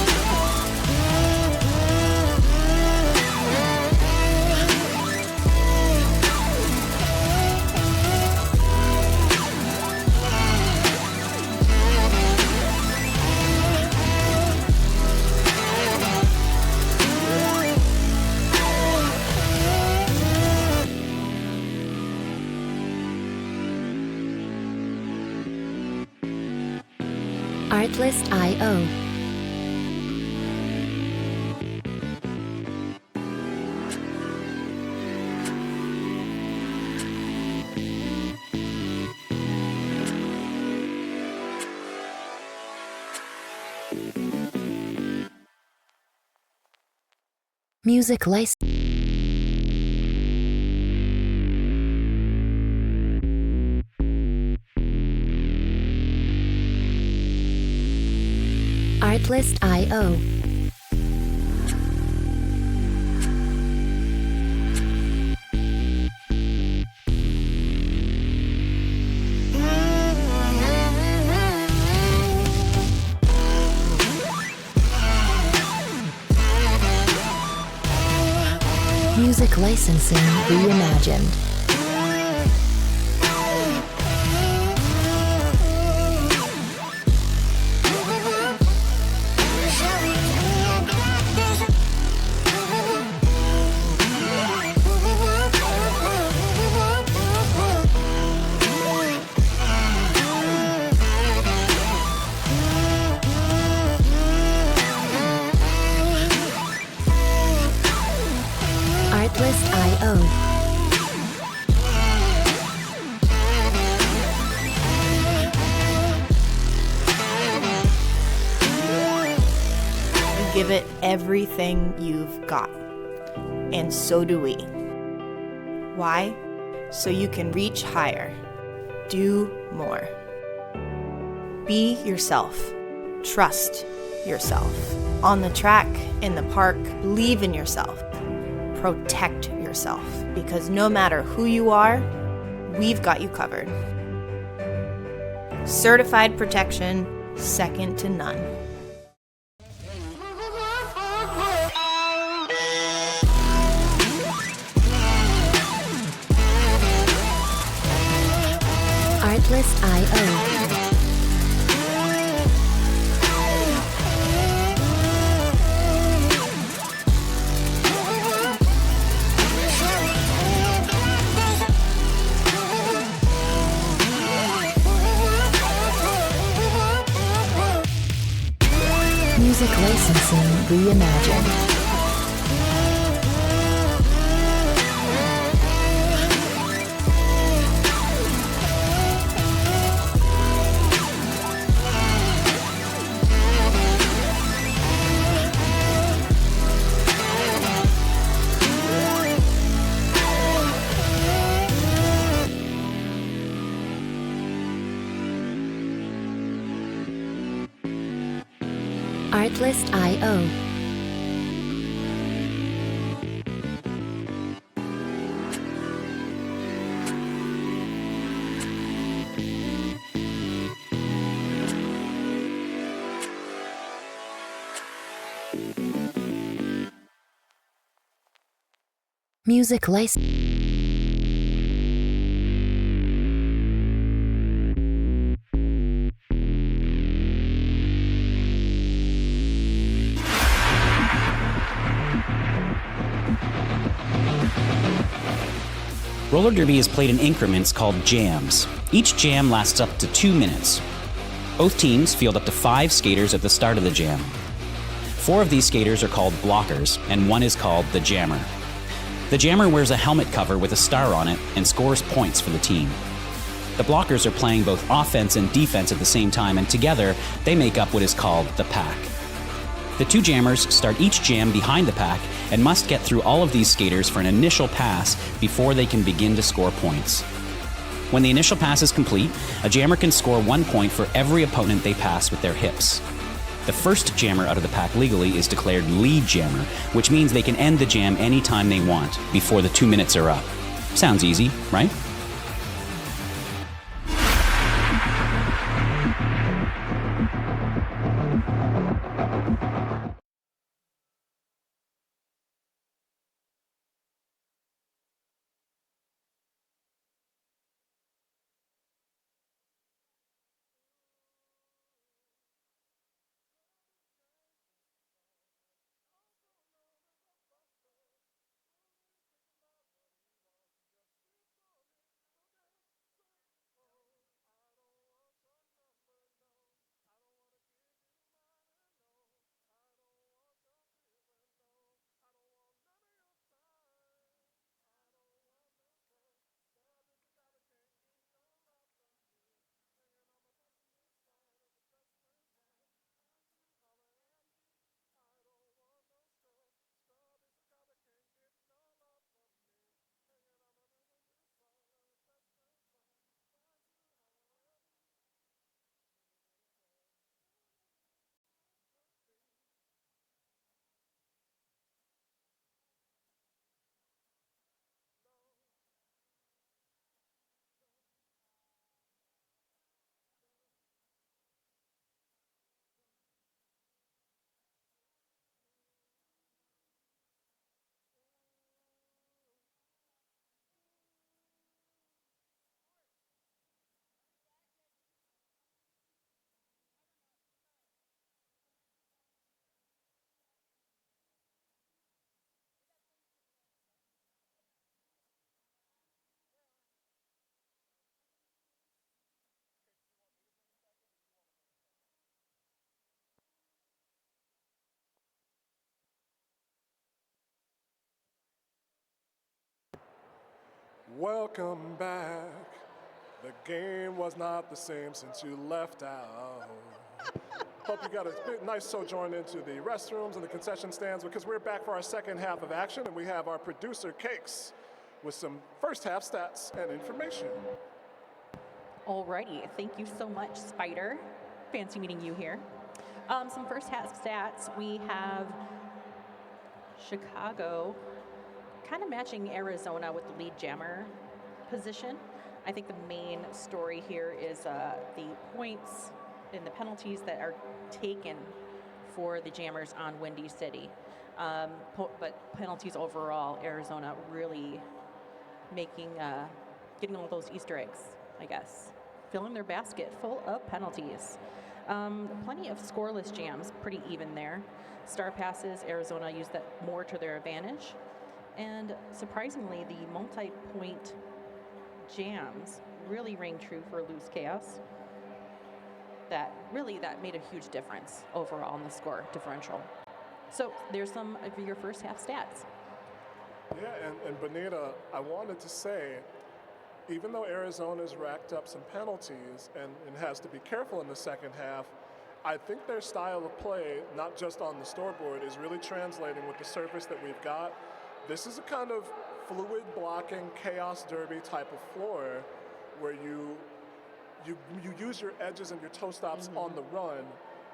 Artlist.io. Music license. Artlist.io. Music licensing reimagined. Artlist.io. Give it everything you've got. And so do we. Why? So you can reach higher. Do more. Be yourself. Trust yourself. On the track, in the park, believe in yourself. Protect yourself. Because no matter who you are, we've got you covered. Certified protection, second to none. Artlist.io. Music licensing reimagined. Artlist.io. Music license. Roller derby is played in increments called jams. Each jam lasts up to 2 minutes. Both teams field up to 5 skaters at the start of the jam. 4 of these skaters are called blockers, and 1 is called the jammer. The jammer wears a helmet cover with a star on it and scores points for the team. The blockers are playing both offense and defense at the same time, and together they make up what is called the pack. The 2 jammers start each jam behind the pack and must get through all of these skaters for an initial pass before they can begin to score points. When the initial pass is complete, a jammer can score 1 point for every opponent they pass with their hips. The first jammer out of the pack legally is declared lead jammer, which means they can end the jam anytime they want before the 2 minutes are up. Sounds easy, right? Welcome back. The game was not the same since you left out. Hope you got a nice sojourn into the restrooms and the concession stands, because we're back for our second half of action, and we have our producer, Cakes, with some first half stats and information. Alrighty, thank you so much, Spider. Fancy meeting you here. Some first half stats. We have Chicago kind of matching Arizona with the lead jammer position. I think the main story here is the points and the penalties that are taken for the jammers on Windy City. But penalties overall, Arizona really making, getting all those Easter eggs, I guess. Filling their basket full of penalties. Plenty of scoreless jams, pretty even there. Star passes, Arizona used that more to their advantage. And surprisingly, the multi-point jams really rang true for Loose Chaos. That made a huge difference overall in the score differential. So there's some of your first half stats. Yeah, and Bonita, I wanted to say, even though Arizona's racked up some penalties and has to be careful in the second half, I think their style of play, not just on the scoreboard, is really translating with the surface that we've got. This is a kind of fluid blocking chaos derby type of floor where you use your edges and your toe stops on the run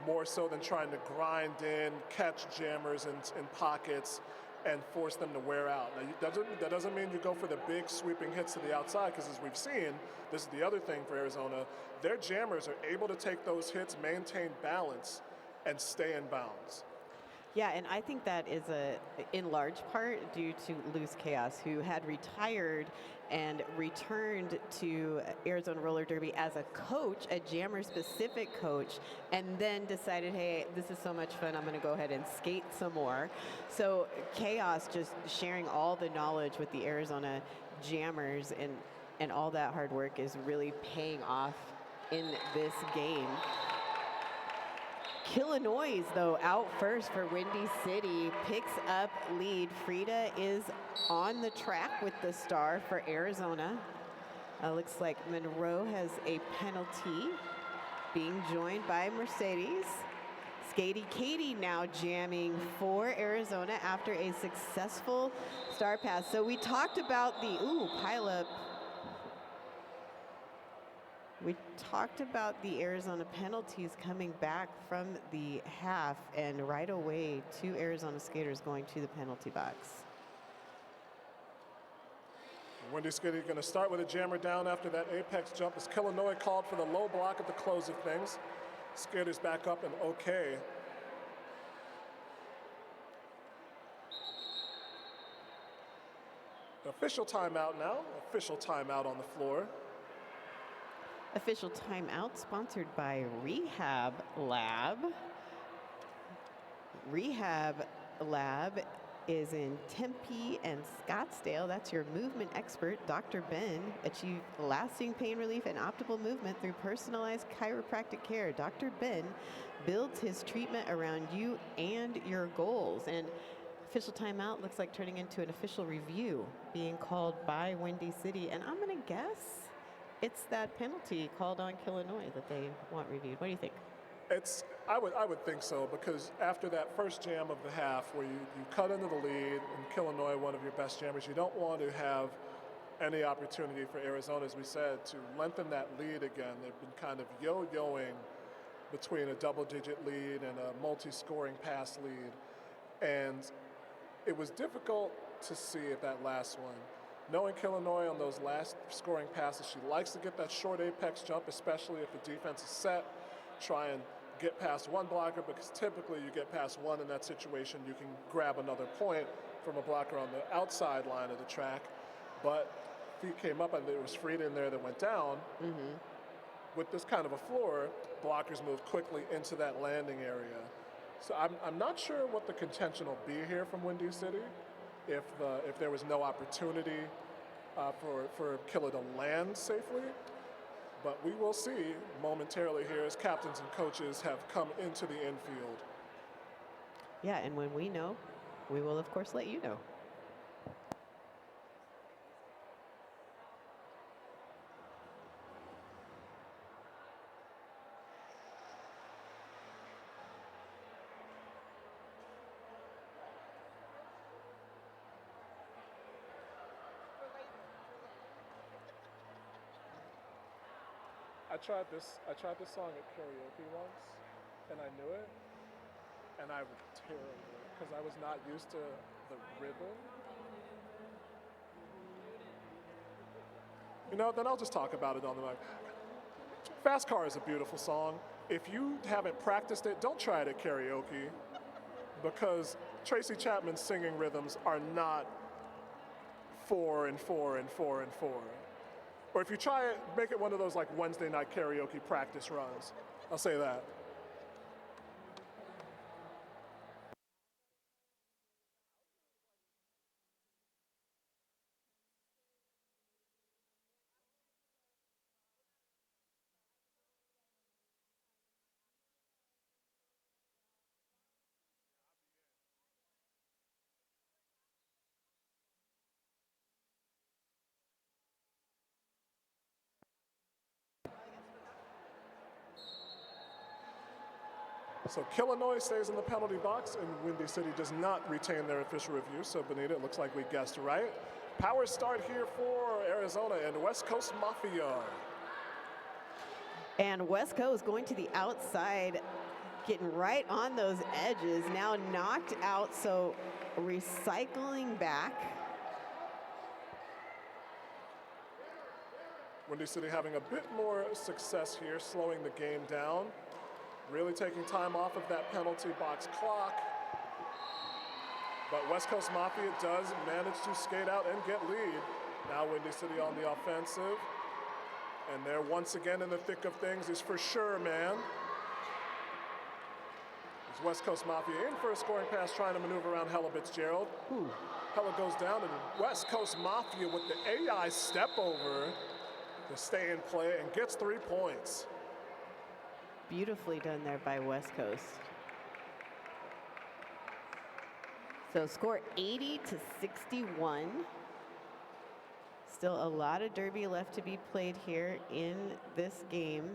more so than trying to grind in, catch jammers in pockets and force them to wear out. Now, that doesn't mean you go for the big sweeping hits to the outside, because as we've seen, this is the other thing for Arizona, their jammers are able to take those hits, maintain balance, and stay in bounds. Yeah, and I think that is in large part due to Loose Chaos, who had retired and returned to Arizona Roller Derby as a coach, a jammer-specific coach, and then decided, hey, this is so much fun, I'm going to go ahead and skate some more. So Chaos just sharing all the knowledge with the Arizona jammers and all that hard work is really paying off in this game. Illinois, though, out first for Windy City, picks up lead. Frida is on the track with the star for Arizona. Looks like Monroe has a penalty, being joined by Mercedes. Skady Katie now jamming for Arizona after a successful star pass. So we talked about the, pileup. We talked about the Arizona penalties coming back from the half, and right away, 2 Arizona skaters going to the penalty box. Windy City going to start with a jammer down after that apex jump as Illinois called for the low block at the close of things. Skaters back up and okay. Official timeout now. Official timeout on the floor. Official timeout sponsored by Rehab Lab. Rehab Lab is in Tempe and Scottsdale. That's your movement expert, Dr. Ben. Achieve lasting pain relief and optimal movement through personalized chiropractic care. Dr. Ben builds his treatment around you and your goals. And official timeout looks like turning into an official review being called by Windy City. And I'm going to guess it's that penalty called on Illinois that they want reviewed. What do you think? I would think so, because after that first jam of the half where you cut into the lead and Illinois, one of your best jammers, you don't want to have any opportunity for Arizona, as we said, to lengthen that lead again. They've been kind of yo-yoing between a double-digit lead and a multi-scoring pass lead. And it was difficult to see at that last one. Knowing Illinois on those last scoring passes, she likes to get that short apex jump, especially if the defense is set. Try and get past one blocker, because typically you get past one in that situation, you can grab another point from a blocker on the outside line of the track. But feet came up, and there was Frida in there that went down. With this kind of a floor, blockers move quickly into that landing area. So I'm not sure what the contention will be here from Windy City. If there was no opportunity for Killa to land safely. But we will see momentarily here as captains and coaches have come into the infield. Yeah, and when we know, we will of course let you know. I tried this song at karaoke once, and I knew it, and I was terrible because I was not used to the rhythm. You know, then I'll just talk about it on the mic. Fast Car is a beautiful song. If you haven't practiced it, don't try it at karaoke, because Tracy Chapman's singing rhythms are not 4 and 4 and 4 and 4. Or if you try it, make it one of those like Wednesday night karaoke practice runs. I'll say that. So Illinois stays in the penalty box, and Windy City does not retain their official review. So Benita, it looks like we guessed right. Power start here for Arizona and West Coast Mafia. And West Coast going to the outside, getting right on those edges, now knocked out, so recycling back. Windy City having a bit more success here, slowing the game down. Really taking time off of that penalty box clock. But West Coast Mafia does manage to skate out and get lead. Now Windy City on the offensive. And they're once again in the thick of things is For Sure Man. It's West Coast Mafia in for a scoring pass, trying to maneuver around Hella Fitzgerald. Hella goes down, and West Coast Mafia with the AI step over to stay in play and gets 3 points. Beautifully done there by West Coast. So score 80-61. Still a lot of derby left to be played here in this game.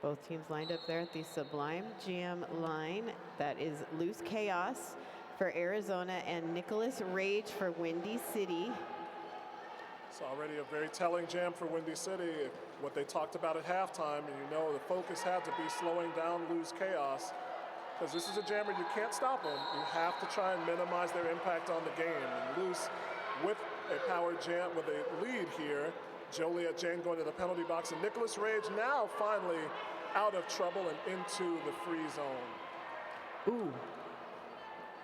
Both teams lined up there at the Sublime Jam line. That is Loose Chaos for Arizona and Nicholas Rage for Windy City. It's already a very telling jam for Windy City, what they talked about at halftime, and you know the focus had to be slowing down Loose Chaos, because this is a jammer, you can't stop them. You have to try and minimize their impact on the game. And Loose with a power jam, with a lead here, Joliet Jane going to the penalty box, and Nicholas Rage now finally out of trouble and into the free zone. Ooh.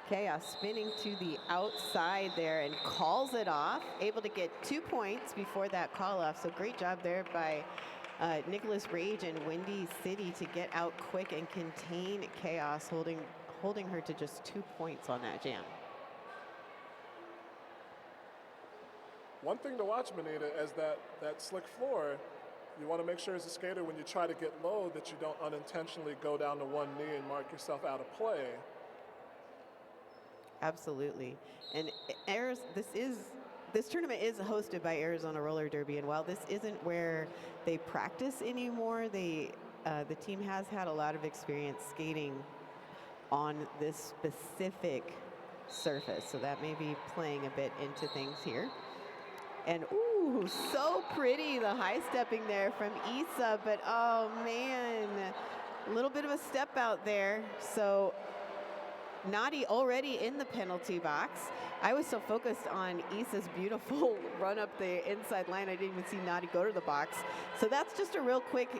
Chaos spinning to the outside there and calls it off. Able to get 2 points before that call off. So great job there by Nicholas Rage and Windy City to get out quick and contain Chaos, holding her to just 2 points on that jam. One thing to watch, Manita, is that slick floor. You want to make sure as a skater, when you try to get low, that you don't unintentionally go down to one knee and mark yourself out of play. Absolutely. And this tournament is hosted by Arizona Roller Derby, and while this isn't where they practice anymore, the team has had a lot of experience skating on this specific surface, so that may be playing a bit into things here. And ooh, so pretty, the high stepping there from Issa, but oh man, a little bit of a step out there. So Nadi already in the penalty box. I was so focused on Issa's beautiful run up the inside line, I didn't even see Nadi go to the box. So that's just a real quick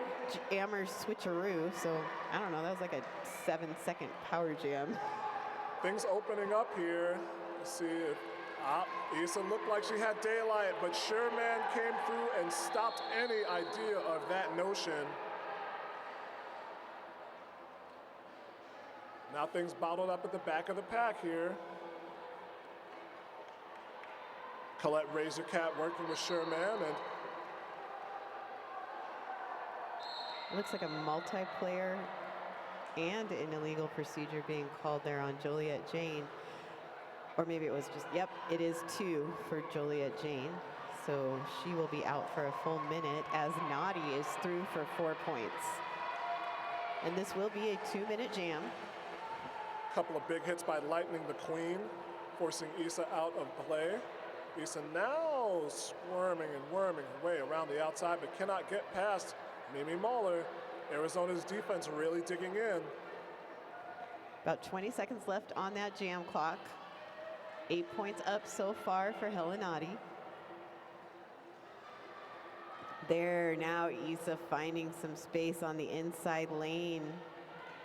jammer switcheroo. So I don't know, that was like a 7-second power jam. Things opening up here. Let's see if Issa looked like she had daylight, but Sherman came through and stopped any idea of that notion. Now things bottled up at the back of the pack here. Colette Razorcat working with Sherman, and looks like a multiplayer and an illegal procedure being called there on Joliet Jane. Or maybe it was just, yep, it is 2 for Joliet Jane. So she will be out for a full minute as Nadi is through for 4 points. And this will be a 2-minute jam. couple of big hits by Lightning the Queen, forcing Issa out of play. Issa now squirming and worming her way around the outside, but cannot get past Mimi Mahler. Arizona's defense really digging in. About 20 seconds left on that jam clock. 8 points up so far for Helenati. There now, Issa finding some space on the inside lane.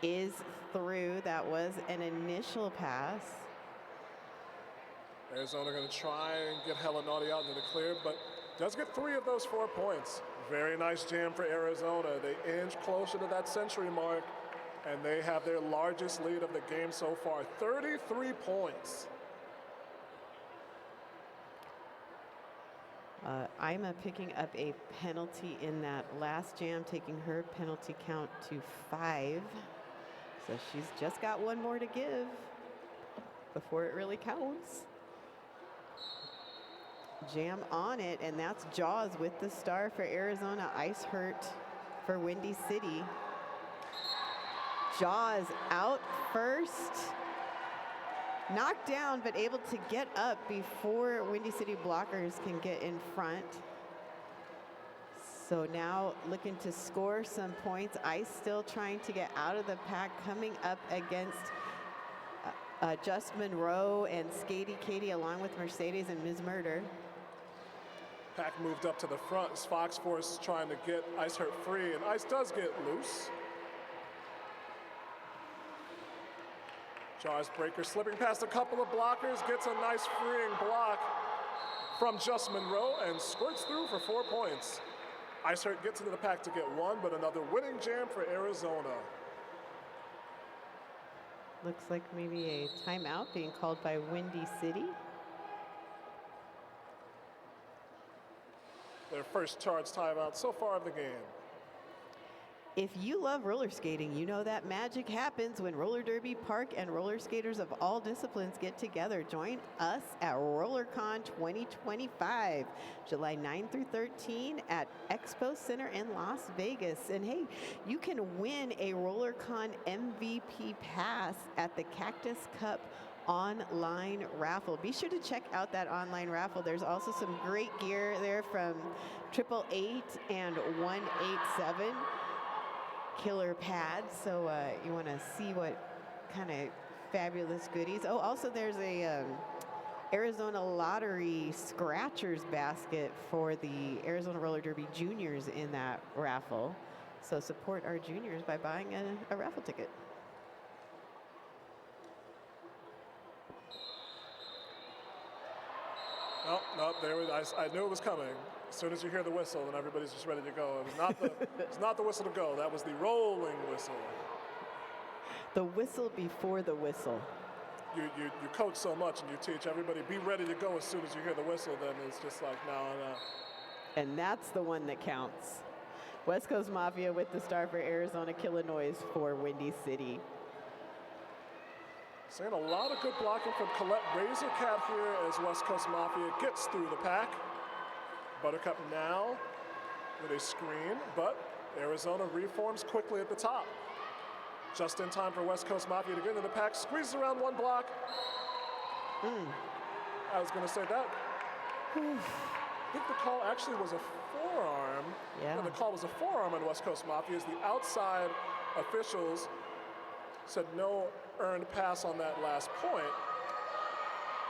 Is through. That was an initial pass. Arizona going to try and get Helenati out into the clear, but does get 3 of those 4 points. Very nice jam for Arizona. They inch closer to that century mark, and they have their largest lead of the game so far, 33 points. Ima picking up a penalty in that last jam, taking her penalty count to 5. So she's just got 1 more to give before it really counts. Jam on it, and that's Jaws with the star for Arizona. Ice Hurt for Windy City. Jaws out first. Knocked down, but able to get up before Windy City blockers can get in front. So now looking to score some points. Ice still trying to get out of the pack, coming up against Just Monroe and Skatey Katie, along with Mercedes and Ms. Murder. Pack moved up to the front as Fox Force trying to get Ice Hurt free, and Ice does get loose. Jaws breaker slipping past a couple of blockers, gets a nice freeing block from just Monroe and squirts through for 4 points. AZRD gets into the pack to get 1, but another winning jam for Arizona. Looks like maybe a timeout being called by Windy City. Their first charge timeout so far of the game. If you love roller skating, you know that magic happens when Roller Derby Park and roller skaters of all disciplines get together. Join us at RollerCon 2025, July 9 through 13 at Expo Center in Las Vegas. And hey, you can win a RollerCon MVP pass at the Cactus Cup online raffle. Be sure to check out that online raffle. There's also some great gear there from 888 and 187. Killer pads, so you want to see what kind of fabulous goodies. Oh, also there's a Arizona Lottery Scratchers basket for the Arizona Roller Derby Juniors in that raffle. So support our juniors by buying a raffle ticket. Nope, I knew it was coming. As soon as you hear the whistle, then everybody's just ready to go. It's not the whistle to go. That was the rolling whistle. The whistle before the whistle. You coach so much and you teach everybody, be ready to go as soon as you hear the whistle, then it's just like, no. And that's the one that counts. West Coast Mafia with the star for Arizona, Illinois for Windy City. Seeing a lot of good blocking from Colette Razorcat here as West Coast Mafia gets through the pack. Buttercup now with a screen, but Arizona reforms quickly at the top. Just in time for West Coast Mafia to get into the pack, squeezes around one block. I was going to say that. I think the call actually was a forearm. Yeah. And the call was a forearm on West Coast Mafia as the outside officials said no earned pass on that last point.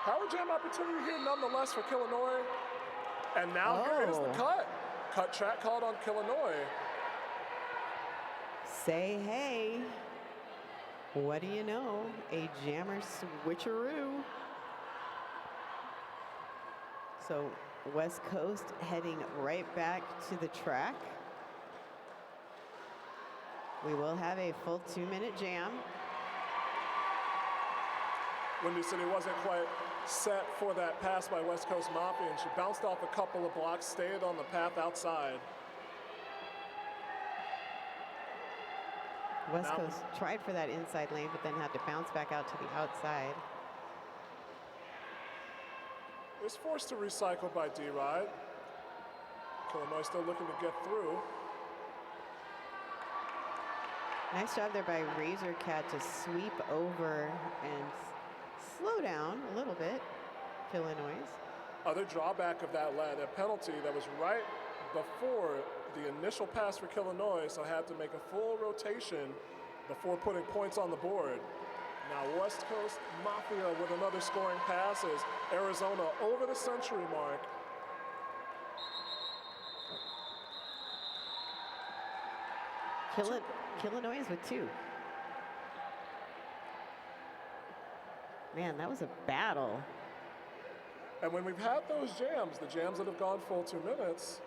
Power jam opportunity here nonetheless for Illinois. And now here is the cut. Cut track called on Illinois. Say hey. What do you know? A jammer switcheroo. So West Coast heading right back to the track. We will have a full 2-minute jam. Windy City wasn't quite set for that pass by West Coast Mafia, and she bounced off a couple of blocks, stayed on the path outside. West Coast tried for that inside lane, but then had to bounce back out to the outside. It was forced to recycle by D-Ride. Illinois still looking to get through. Nice job there by Razorcat to sweep over and slow down a little bit, Illinois. Other drawback of that penalty that was right before the initial pass for Illinois, so had to make a full rotation before putting points on the board. Now West Coast Mafia with another scoring pass as Arizona over the century mark. Illinois with 2. Man, that was a battle. And when we've had those jams, the jams that have gone full 2 minutes,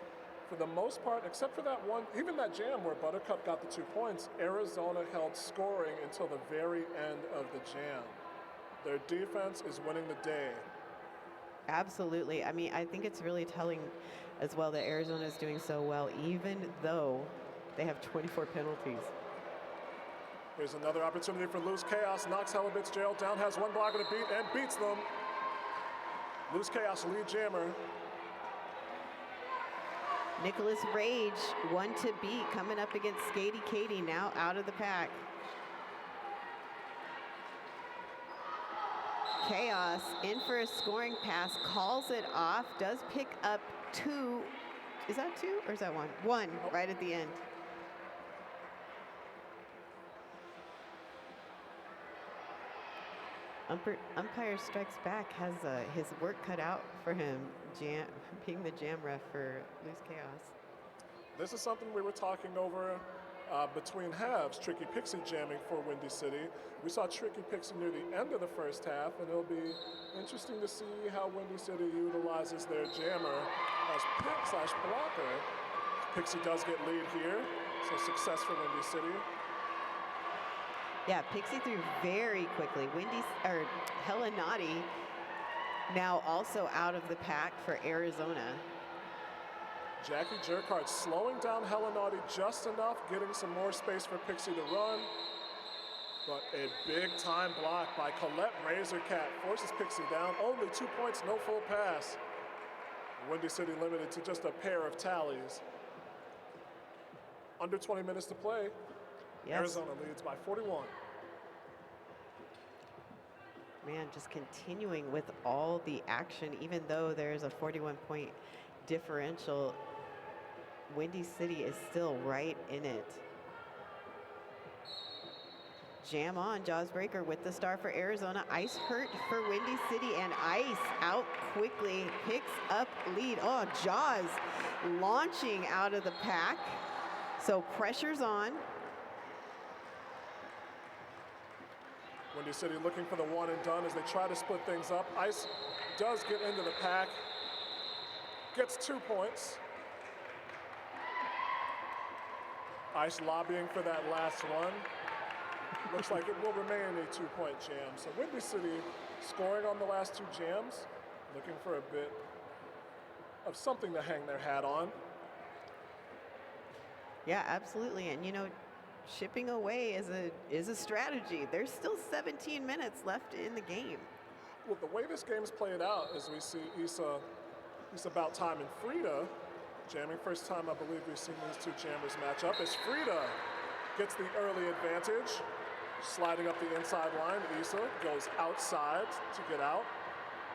for the most part, except for that one, even that jam where Buttercup got the 2 points, Arizona held scoring until the very end of the jam. Their defense is winning the day. Absolutely. I mean, I think it's really telling as well that Arizona is doing so well, even though they have 24 penalties. Here's another opportunity for Loose Chaos. Knocks Hella Fitzgerald down, has one blocker to beat, and beats them. Loose Chaos, lead jammer. Nicholas Rage, 1 to beat, coming up against Skady Katie, now out of the pack. Chaos in for a scoring pass, calls it off, does pick up 2. Is that 2 or is that 1? 1 right at the end. Umpire Strikes Back has his work cut out for him, being the jam ref for Loose Chaos. This is something we were talking over between halves, Tricky Pixie jamming for Windy City. We saw Tricky Pixie near the end of the first half, and it'll be interesting to see how Windy City utilizes their jammer as pick/blocker. Pixie does get lead here, so success for Windy City. Yeah, Pixie threw very quickly. Hellenati now also out of the pack for Arizona. Jackie Jerkart slowing down Hellenati just enough, getting some more space for Pixie to run. But a big time block by Colette Razorcat forces Pixie down. Only 2 points, no full pass. Windy City limited to just a pair of tallies. Under 20 minutes to play. Yes. Arizona leads by 41. Man, just continuing with all the action, even though there's a 41-point differential, Windy City is still right in it. Jam on, Jaws Breaker with the star for Arizona. Ice hurt for Windy City, and Ice out quickly, picks up lead. Oh, Jaws launching out of the pack. So pressure's on. Windy City looking for the one and done as they try to split things up. Ice does get into the pack, gets 2 points. Ice lobbying for that last one. Looks like it will remain a 2-point jam. So Windy City scoring on the last 2 jams, looking for a bit of something to hang their hat on. Yeah, absolutely. And you know, shipping away is a strategy. There's still 17 minutes left in the game. Well, the way this game's played out is we see Issa About Time and Frida jamming. First time I believe we've seen these 2 jammers match up as Frida gets the early advantage, sliding up the inside line. Issa goes outside to get out.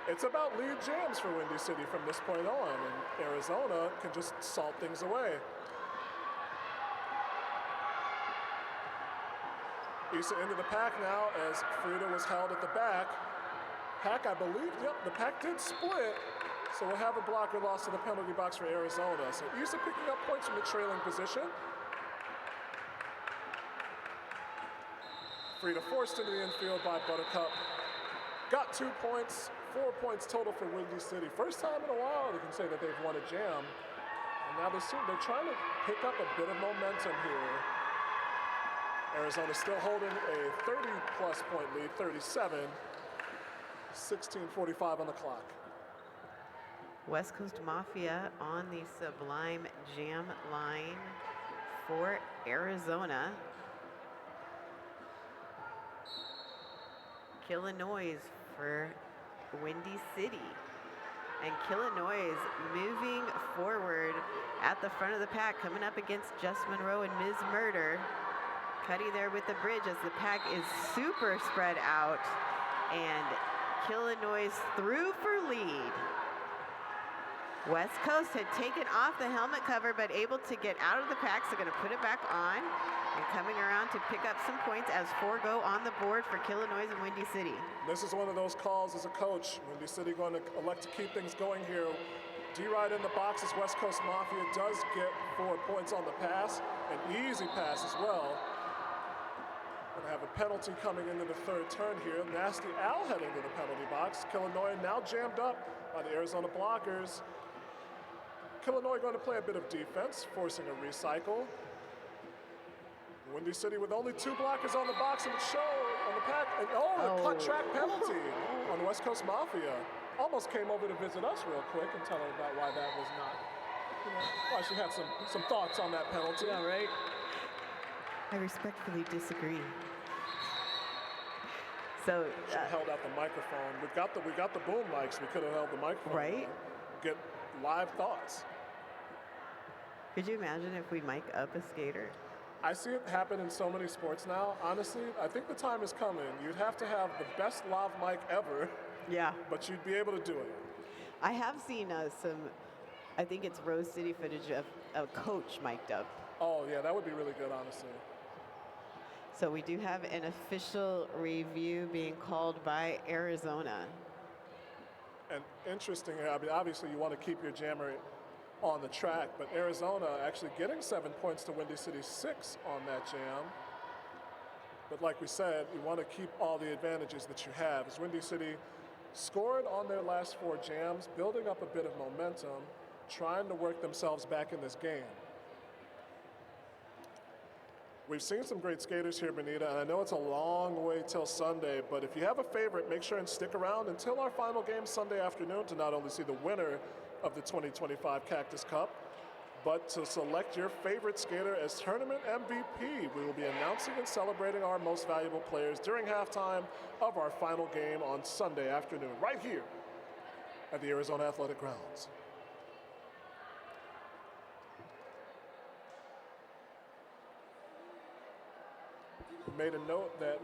It's about lead jams for Windy City from this point on, and Arizona can just salt things away. Issa into the pack now as Frida was held at the back. Pack, I believe, yep, the pack did split. So we'll have a blocker loss to the penalty box for Arizona. So Issa picking up points from the trailing position. Frida forced into the infield by Buttercup. Got 2 points, 4 points total for Windy City. First time in a while they can say that they've won a jam. And now they're trying to pick up a bit of momentum here. Arizona still holding a 30-plus point lead, 37, 16:45 on the clock. West Coast Mafia on the Sublime Jam line for Arizona. Illinois for Windy City. And Illinois moving forward at the front of the pack, coming up against Just Monroe and Ms. Murder. Cuddy there with the bridge as the pack is super spread out, and Illinois through for lead. West Coast had taken off the helmet cover, but able to get out of the pack, so going to put it back on, and coming around to pick up some points as 4 go on the board for Illinois and Windy City. This is one of those calls as a coach. Windy City going to elect to keep things going here. D-Ride in the box as West Coast Mafia does get 4 points on the pass, an easy pass as well. Going to have a penalty coming into the third turn here. Nasty Al heading to the penalty box. Illinois now jammed up by the Arizona blockers. Illinois going to play a bit of defense, forcing a recycle. Windy City with only 2 blockers on the box and show on the pack. And the cut track penalty on the West Coast Mafia. Almost came over to visit us real quick and tell her about why that was not, why she had some thoughts on that penalty. Yeah, right. I respectfully disagree. So should have held out the microphone. We got the boom mics. We could have held the microphone. Right. Get live thoughts. Could you imagine if we mic up a skater? I see it happen in so many sports now. Honestly, I think the time is coming. You'd have to have the best lav mic ever. Yeah. But you'd be able to do it. I have seen some, I think it's Rose City footage of a coach mic'd up. Oh, yeah, that would be really good, honestly. So we do have an official review being called by Arizona. And interesting, I mean, obviously you want to keep your jammer on the track, but Arizona actually getting 7 points to Windy City 6 on that jam. But like we said, you want to keep all the advantages that you have. As Windy City scored on their last 4 jams, building up a bit of momentum, trying to work themselves back in this game. We've seen some great skaters here, Benita, and I know it's a long way till Sunday, but if you have a favorite, make sure and stick around until our final game Sunday afternoon to not only see the winner of the 2025 Cactus Cup, but to select your favorite skater as tournament MVP. We will be announcing and celebrating our most valuable players during halftime of our final game on Sunday afternoon, right here at the Arizona Athletic Grounds. Made a note that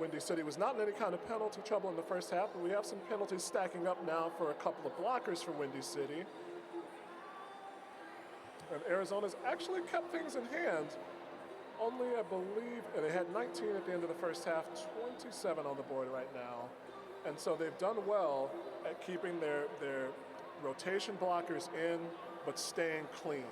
Windy City was not in any kind of penalty trouble in the first half, but we have some penalties stacking up now for a couple of blockers for Windy City. And Arizona's actually kept things in hand. Only, I believe, they had 19 at the end of the first half, 27 on the board right now. And so they've done well at keeping their rotation blockers in, but staying clean.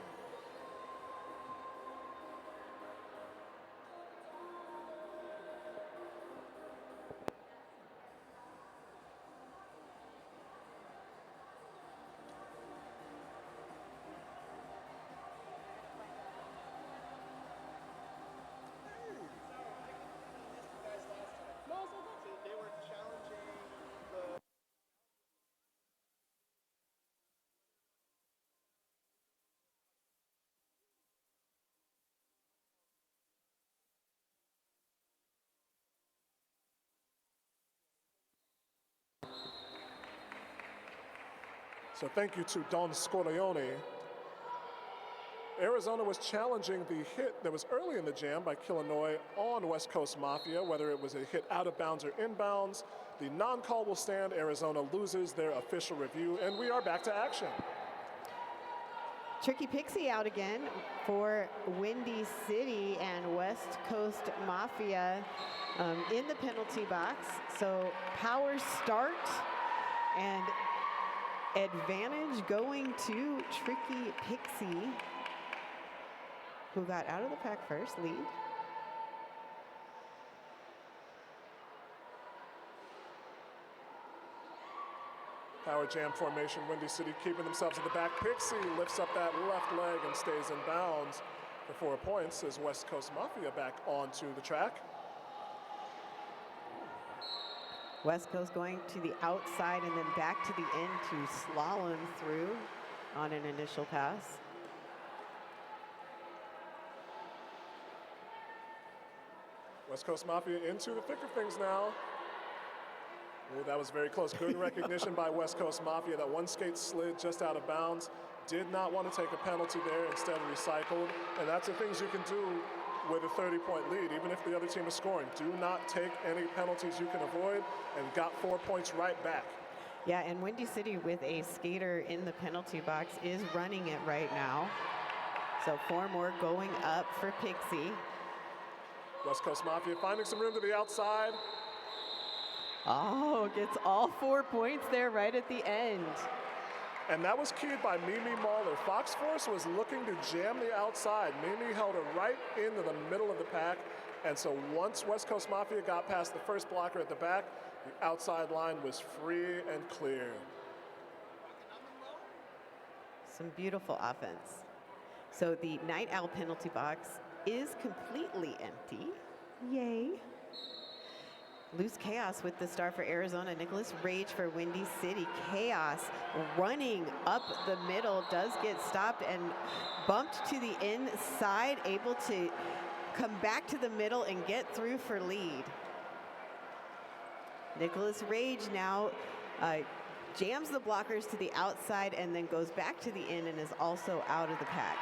So thank you to Don Scorleone. Arizona was challenging the hit that was early in the jam by Illinois on West Coast Mafia, whether it was a hit out of bounds or inbounds. The non-call will stand. Arizona loses their official review, and we are back to action. Tricky Pixie out again for Windy City and West Coast Mafia in the penalty box. So power start and advantage going to Tricky Pixie, who got out of the pack first, lead. Power jam formation, Windy City keeping themselves in the back. Pixie lifts up that left leg and stays in bounds for 4 points as West Coast Mafia back onto the track. West Coast going to the outside and then back to the end to slalom through on an initial pass. West Coast Mafia into the thick of things now. Oh, that was very close. Good recognition by West Coast Mafia. That one skate slid just out of bounds. Did not want to take a penalty there, instead recycled. And that's the things you can do with a 30-point lead, even if the other team is scoring. Do not take any penalties you can avoid, and got 4 points right back. Yeah, and Windy City with a skater in the penalty box is running it right now. So 4 more going up for Pixie. West Coast Mafia finding some room to the outside. Oh, gets all 4 points there right at the end. And that was keyed by Mimi Mahler. Fox Force was looking to jam the outside. Mimi held her right into the middle of the pack. And so once West Coast Mafia got past the first blocker at the back, the outside line was free and clear. Some beautiful offense. So the Night Owl penalty box is completely empty. Yay. Loose Chaos with the star for Arizona. Nicholas Rage for Windy City. Chaos running up the middle, does get stopped and bumped to the inside, able to come back to the middle and get through for lead. Nicholas Rage now jams the blockers to the outside and then goes back to the in and is also out of the pack.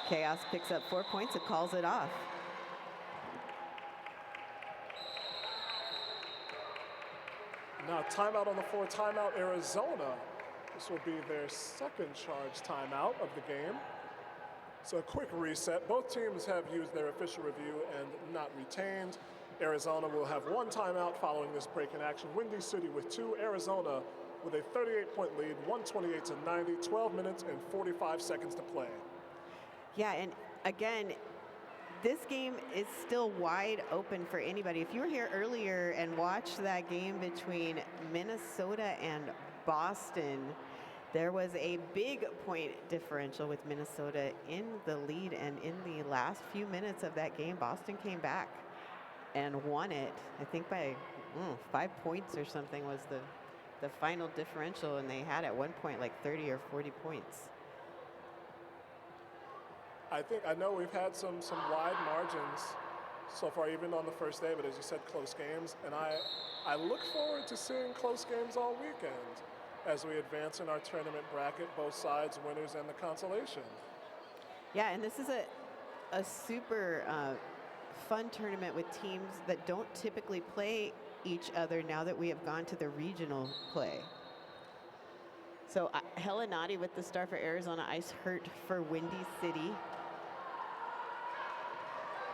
Chaos picks up 4 points and calls it off. Now timeout on the floor, timeout Arizona. This will be their second charge timeout of the game. So a quick reset. Both teams have used their official review and not retained. Arizona will have one timeout following this break in action. Windy City with 2, Arizona with a 38-point lead, 128 to 90, 12 minutes and 45 seconds to play. Yeah, and again, this game is still wide open for anybody. If you were here earlier and watched that game between Minnesota and Boston, there was a big point differential with Minnesota in the lead, and in the last few minutes of that game, Boston came back and won it. I think by 5 points or something was the final differential, and they had at one point like 30 or 40 points. I know we've had some wide margins so far, even on the first day, but as you said, close games. And I look forward to seeing close games all weekend as we advance in our tournament bracket, both sides, winners and the consolation. Yeah, and this is a super fun tournament with teams that don't typically play each other now that we have gone to the regional play. So Helenati with the star for Arizona, Ice Hurt for Windy City.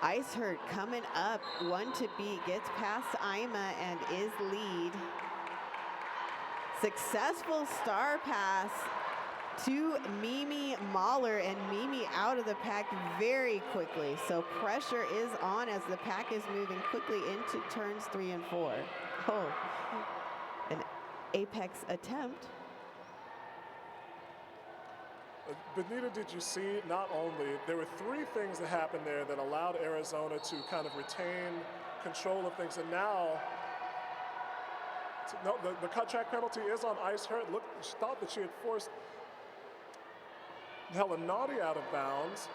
Ice Hurt coming up, 1 to beat, gets past Ima and is lead. Successful star pass to Mimi Mahler, and Mimi out of the pack very quickly. So pressure is on as the pack is moving quickly into turns 3 and 4. Oh, an apex attempt. Benita, did you see not only, there were 3 things that happened there that allowed Arizona to kind of retain control of things, and now, no, the cut track penalty is on Ice Hurt. Look, she thought that she had forced Helenati out of bounds,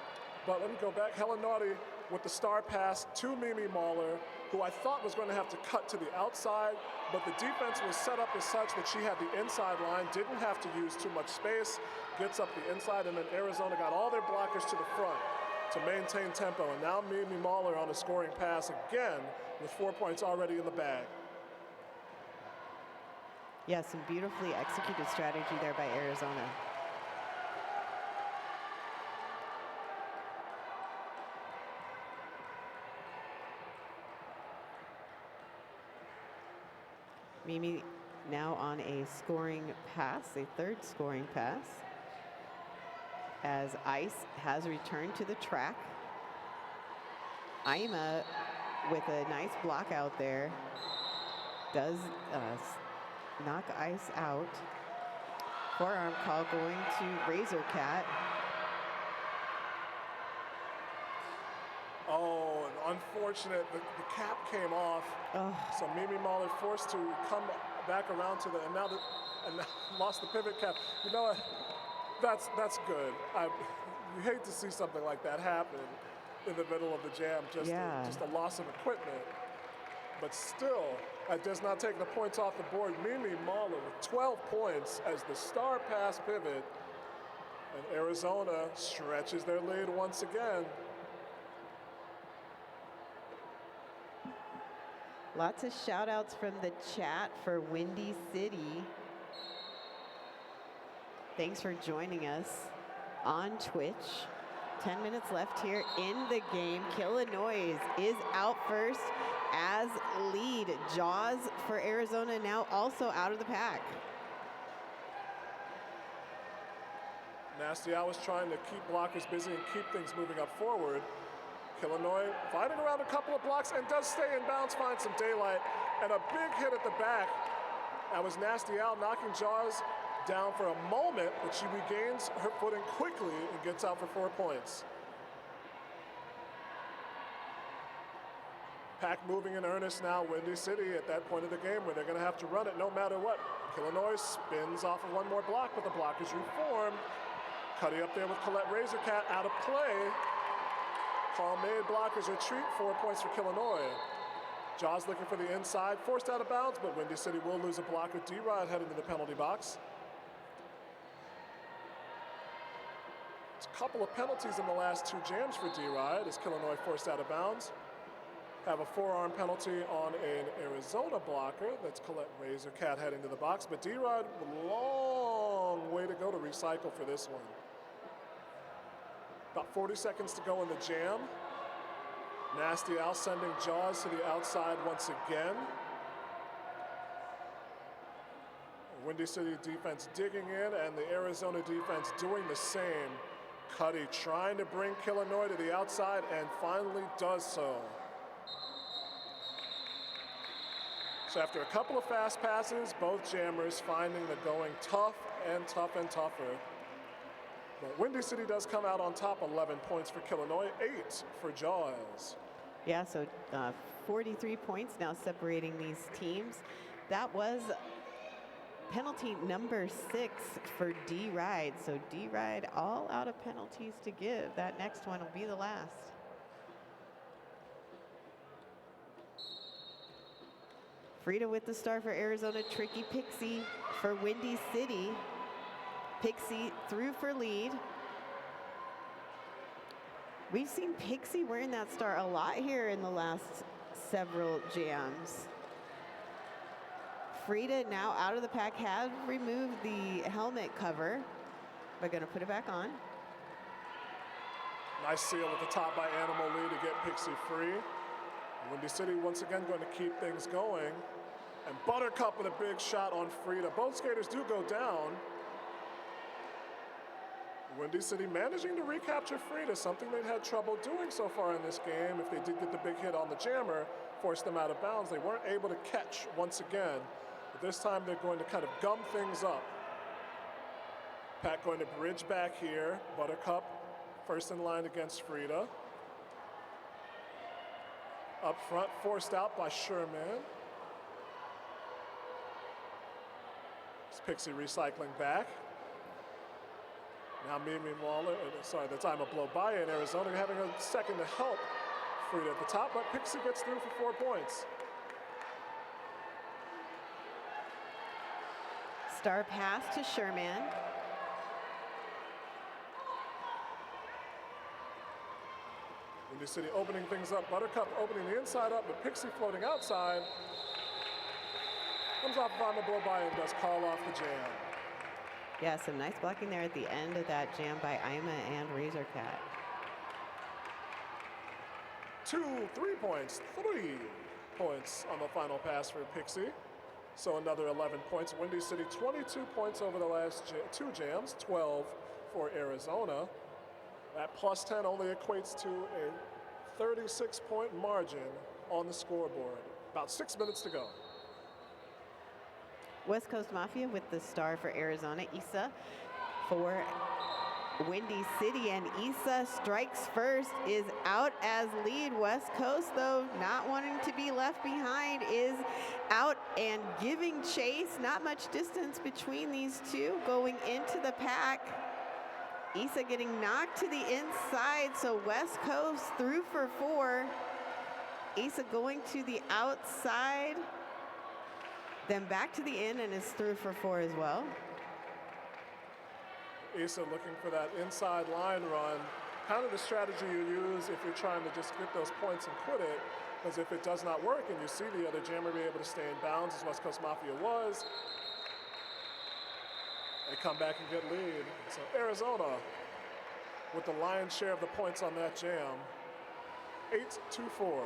but let me go back. Helenati with the star pass to Mimi Mahler, who I thought was going to have to cut to the outside, but the defense was set up as such that she had the inside line, didn't have to use too much space, gets up the inside, and then Arizona got all their blockers to the front to maintain tempo. And now Mimi Mahler on a scoring pass again with 4 points already in the bag. Yeah, some beautifully executed strategy there by Arizona. Mimi now on a scoring pass, a 3rd scoring pass, as Ice has returned to the track. Ima with a nice block out there does knock Ice out. Forearm call going to Razor Cat. Oh, unfortunate. The cap came off. Oh. So Mimi Mahler forced to come back around to and now lost the pivot cap. You know what? That's good. You hate to see something like that happen in the middle of the jam, just a loss of equipment. But still, that does not take the points off the board. Mimi Mahler with 12 points as the star pass pivot. And Arizona stretches their lead once again. Lots of shout outs from the chat for Windy City. Thanks for joining us on Twitch. 10 minutes left here in the game. Illinois is out first as lead. Jaws for Arizona now also out of the pack. Nasty Al was trying to keep blockers busy and keep things moving up forward. Illinois fighting around a couple of blocks and does stay in bounds, finds some daylight, and a big hit at the back. That was Nasty Al knocking Jaws down for a moment, but she regains her footing quickly and gets out for 4 points. Pack moving in earnest now. Windy City at that point of the game where they're going to have to run it no matter what. Illinois spins off of one more block, but the block is reformed. Cuddy up there with Colette Razorcat out of play. Call made, blockers retreat, 4 points for Illinois. Jaws looking for the inside, forced out of bounds, but Windy City will lose a blocker. D-Rod heading to the penalty box. It's a couple of penalties in the last 2 jams for D-Rod as Illinois forced out of bounds. Have a forearm penalty on an Arizona blocker. That's Colette Razorcat heading to the box, but D-Rod, long way to go to recycle for this one. About 40 seconds to go in the jam. Nasty Al sending Jaws to the outside once again. Windy City defense digging in, and the Arizona defense doing the same. Cuddy trying to bring Illinois to the outside and finally does so. So after a couple of fast passes, both jammers finding the going tough and tougher. But Windy City does come out on top, 11 points for Illinois, 8 for Jaws. Yeah, so 43 points now separating these teams. That was penalty number 6 for D-Ride. So D-Ride all out of penalties to give. That next one will be the last. Frida with the star for Arizona. Tricky Pixie for Windy City. Pixie through for lead. We've seen Pixie wearing that star a lot here in the last several jams. Frida now out of the pack, has removed the helmet cover, but gonna put it back on. Nice seal at the top by Animal Lee to get Pixie free. Windy City once again going to keep things going. And Buttercup with a big shot on Frida. Both skaters do go down. Windy City managing to recapture Frida, something they'd had trouble doing so far in this game. If they did get the big hit on the jammer, forced them out of bounds, they weren't able to catch once again. But this time they're going to kind of gum things up. Pat going to bridge back here. Buttercup first in line against Frida. Up front, forced out by Sherman. It's Pixie recycling back. Now Mimi Waller, sorry, the time of blow by in Arizona, having a second to help Frida at the top, but Pixie gets through for 4 points. Star pass to Sherman. Windy City opening things up. Buttercup opening the inside up, but Pixie floating outside. Comes off on the blow by and does call off the jam. Yeah, some nice blocking there at the end of that jam by Ima and Razorcat. 3 points on the final pass for Pixie. So another 11 points. Windy City 22 points over the last 2 jams, 12 for Arizona. That plus 10 only equates to a 36-point margin on the scoreboard. About 6 minutes to go. West Coast Mafia with the star for Arizona. Issa for Windy City, and Issa strikes first, is out as lead. West Coast, though, not wanting to be left behind, is out and giving chase. Not much distance between these two going into the pack. Issa getting knocked to the inside, so West Coast through for 4. Issa going to the outside, then back to the in, and is through for 4 as well. Issa looking for that inside line run. Kind of the strategy you use if you're trying to just get those points and quit it, because if it does not work and you see the other jammer be able to stay in bounds, as West Coast Mafia was, they come back and get lead. So Arizona with the lion's share of the points on that jam, 8-4.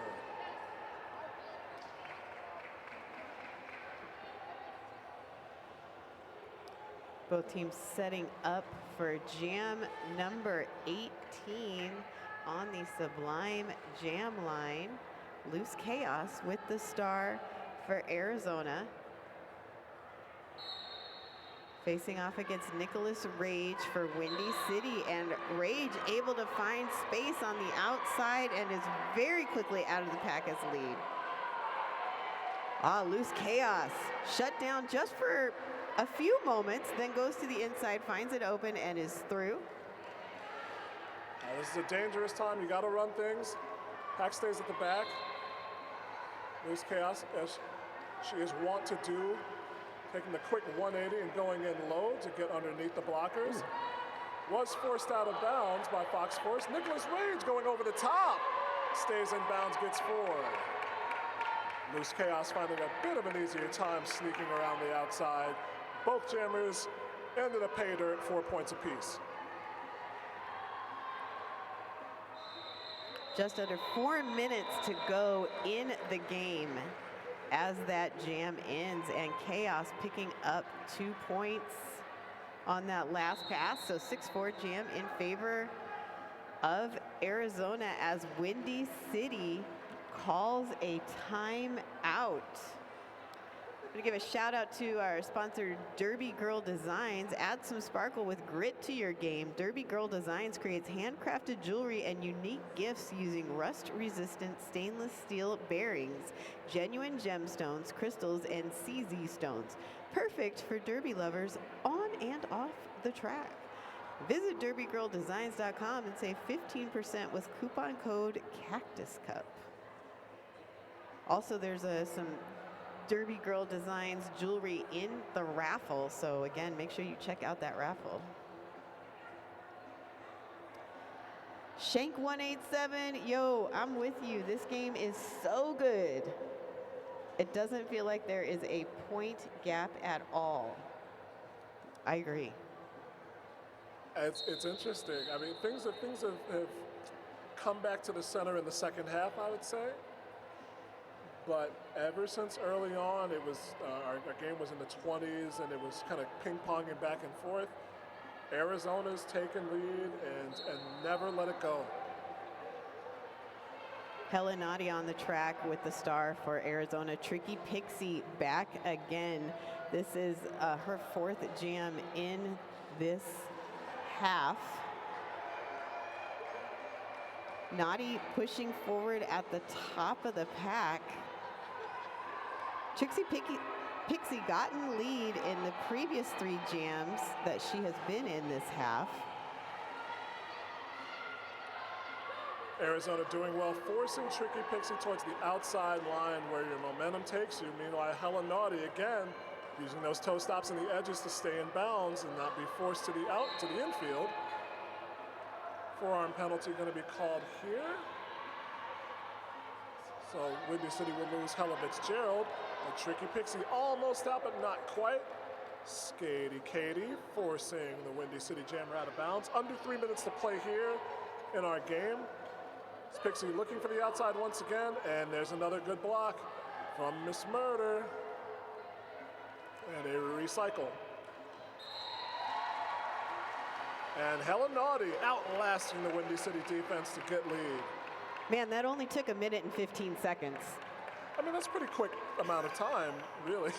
Both teams setting up for jam number 18 on the Sublime Jam line. Loose Chaos with the star for Arizona. Facing off against Nicholas Rage for Windy City, and Rage able to find space on the outside and is very quickly out of the pack as lead. Loose Chaos shut down just for a few moments, then goes to the inside, finds it open, and is through. This is a dangerous time. You got to run things. Pack stays at the back. Loose Chaos, as she is wont to do, taking the quick 180 and going in low to get underneath the blockers. Was forced out of bounds by Fox Force. Nicholas Rage going over the top. Stays in bounds, gets 4. Loose Chaos finding a bit of an easier time sneaking around the outside. Both jammers ended up pay dirt, 4 points apiece. Just under 4 minutes to go in the game as that jam ends, and Chaos picking up 2 points on that last pass. So 6-4 jam in favor of Arizona as Windy City calls a timeout. I'm gonna give a shout out to our sponsor, Derby Girl Designs. Add some sparkle with grit to your game. Derby Girl Designs creates handcrafted jewelry and unique gifts using rust-resistant stainless steel bearings, genuine gemstones, crystals, and CZ stones. Perfect for derby lovers on and off the track. Visit DerbyGirlDesigns.com and save 15% with coupon code Cactus Cup. Also, there's some Derby Girl Designs jewelry in the raffle. So again, make sure you check out that raffle. Shank 187, yo, I'm with you. This game is so good. It doesn't feel like there is a point gap at all. I agree. It's interesting. I mean, things have come back to the center in the second half, I would say. But ever since early on, it was our game was in the 20s, and it was kind of ping-ponging back and forth. Arizona's taken lead and never let it go. Helen Nadi on the track with the star for Arizona. Tricky Pixie back again. This is her 4th jam in this half. Nadi pushing forward at the top of the pack. Trixie Pixie got in the lead in the previous 3 jams that she has been in this half. Arizona doing well, forcing Tricky Pixie towards the outside line where your momentum takes you. Meanwhile, Helen Naughty again using those toe stops and the edges to stay in bounds and not be forced to the infield. Forearm penalty going to be called here. So Windy City will lose Hella Fitzgerald. But Tricky Pixie almost out, but not quite. Skatey Katie forcing the Windy City Jammer out of bounds. Under 3 minutes to play here in our game. It's Pixie looking for the outside once again, and there's another good block from Miss Murder. And a recycle. And Helen Naughty outlasting the Windy City defense to get lead. Man, that only took 1 minute and 15 seconds. I mean, that's a pretty quick amount of time, really.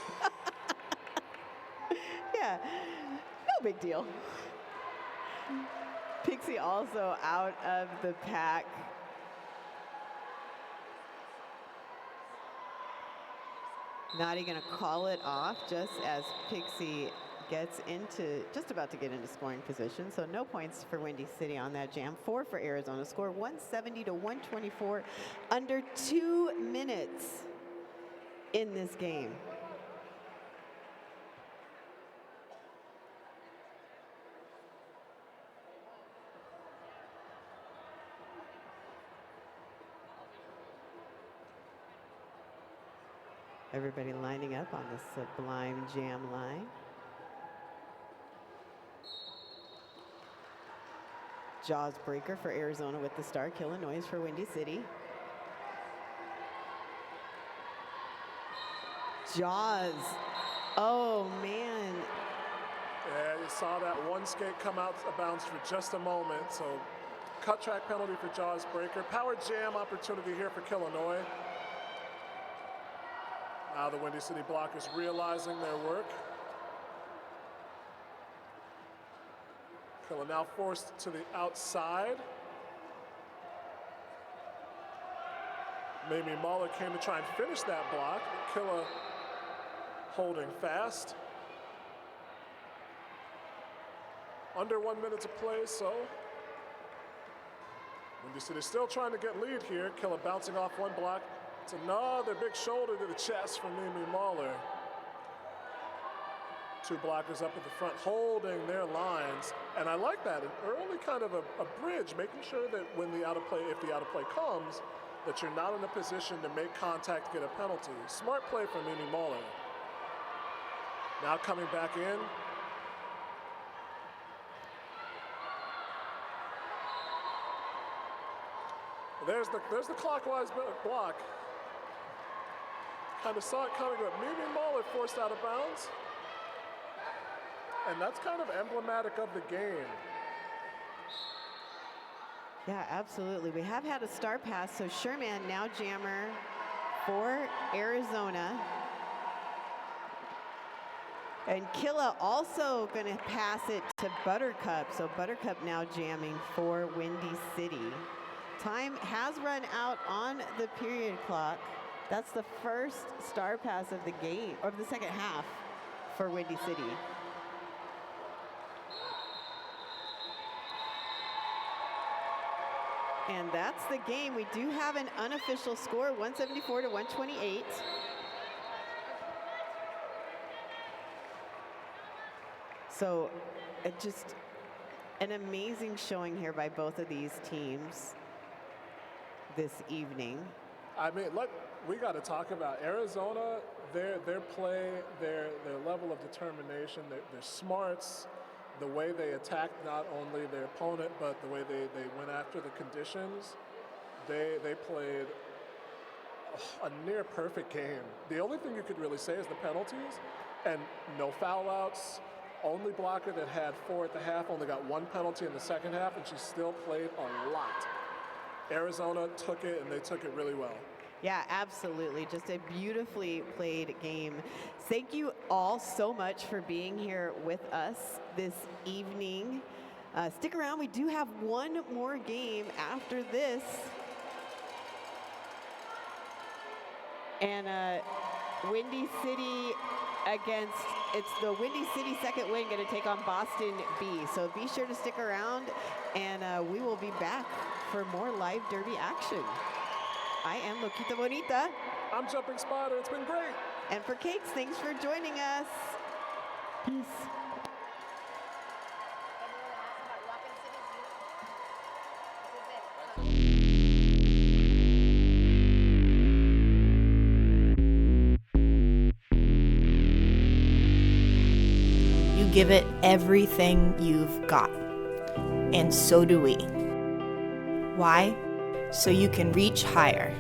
Yeah, no big deal. Pixie also out of the pack. Naughty gonna call it off just as Pixie gets into, just about to get into scoring position. So no points for Windy City on that jam. 4 for Arizona. Score 170 to 124. Under 2 minutes in this game. Everybody lining up on the Sublime Jam line. Jaws breaker for Arizona with the star. Killing noise for Windy City. Jaws. Oh, man. Yeah, you saw that one skate come out of bounds for just a moment. So cut track penalty for Jaws breaker. Power jam opportunity here for Illinois. Now the Windy City blockers realizing their work. Killa now forced to the outside. Mamie Mahler came to try and finish that block. Killa holding fast. Under 1 minute to play, so Windy City still trying to get lead here. Killa bouncing off one block. It's another big shoulder to the chest from Mamie Mahler. 2 blockers up at the front holding their lines. And I like that, an early kind of a bridge, making sure that when the out of play, if the out of play comes, that you're not in a position to make contact, get a penalty. Smart play from Mamie Mahler. Now coming back in. There's the clockwise block. Kind of saw it coming, but Mimi Mahler forced out of bounds. And that's kind of emblematic of the game. Yeah, absolutely. We have had a star pass, so Sherman now jammer for Arizona. And Killa also going to pass it to Buttercup. So Buttercup now jamming for Windy City. Time has run out on the period clock. That's the first star pass of the game, of the second half for Windy City. And that's the game. We do have an unofficial score, 174 to 128. So just an amazing showing here by both of these teams this evening. I mean, look, we got to talk about Arizona, their play, their level of determination, their smarts, the way they attacked not only their opponent, but the way they went after the conditions. They played a near perfect game. The only thing you could really say is the penalties and no foul outs. Only blocker that had 4 at the half only got 1 penalty in the second half, and she still played a lot. Arizona took it, and they took it really well. Yeah, absolutely. Just a beautifully played game. Thank you all so much for being here with us this evening. Stick around. We do have one more game after this. And Windy City it's the Windy City second win going to take on Boston B. So be sure to stick around, and we will be back for more live derby action. I am Loquita Bonita. I'm Jumping Spider. It's been great. And for Cakes, thanks for joining us. Peace. You give it everything you've got. And so do we. Why? So you can reach higher.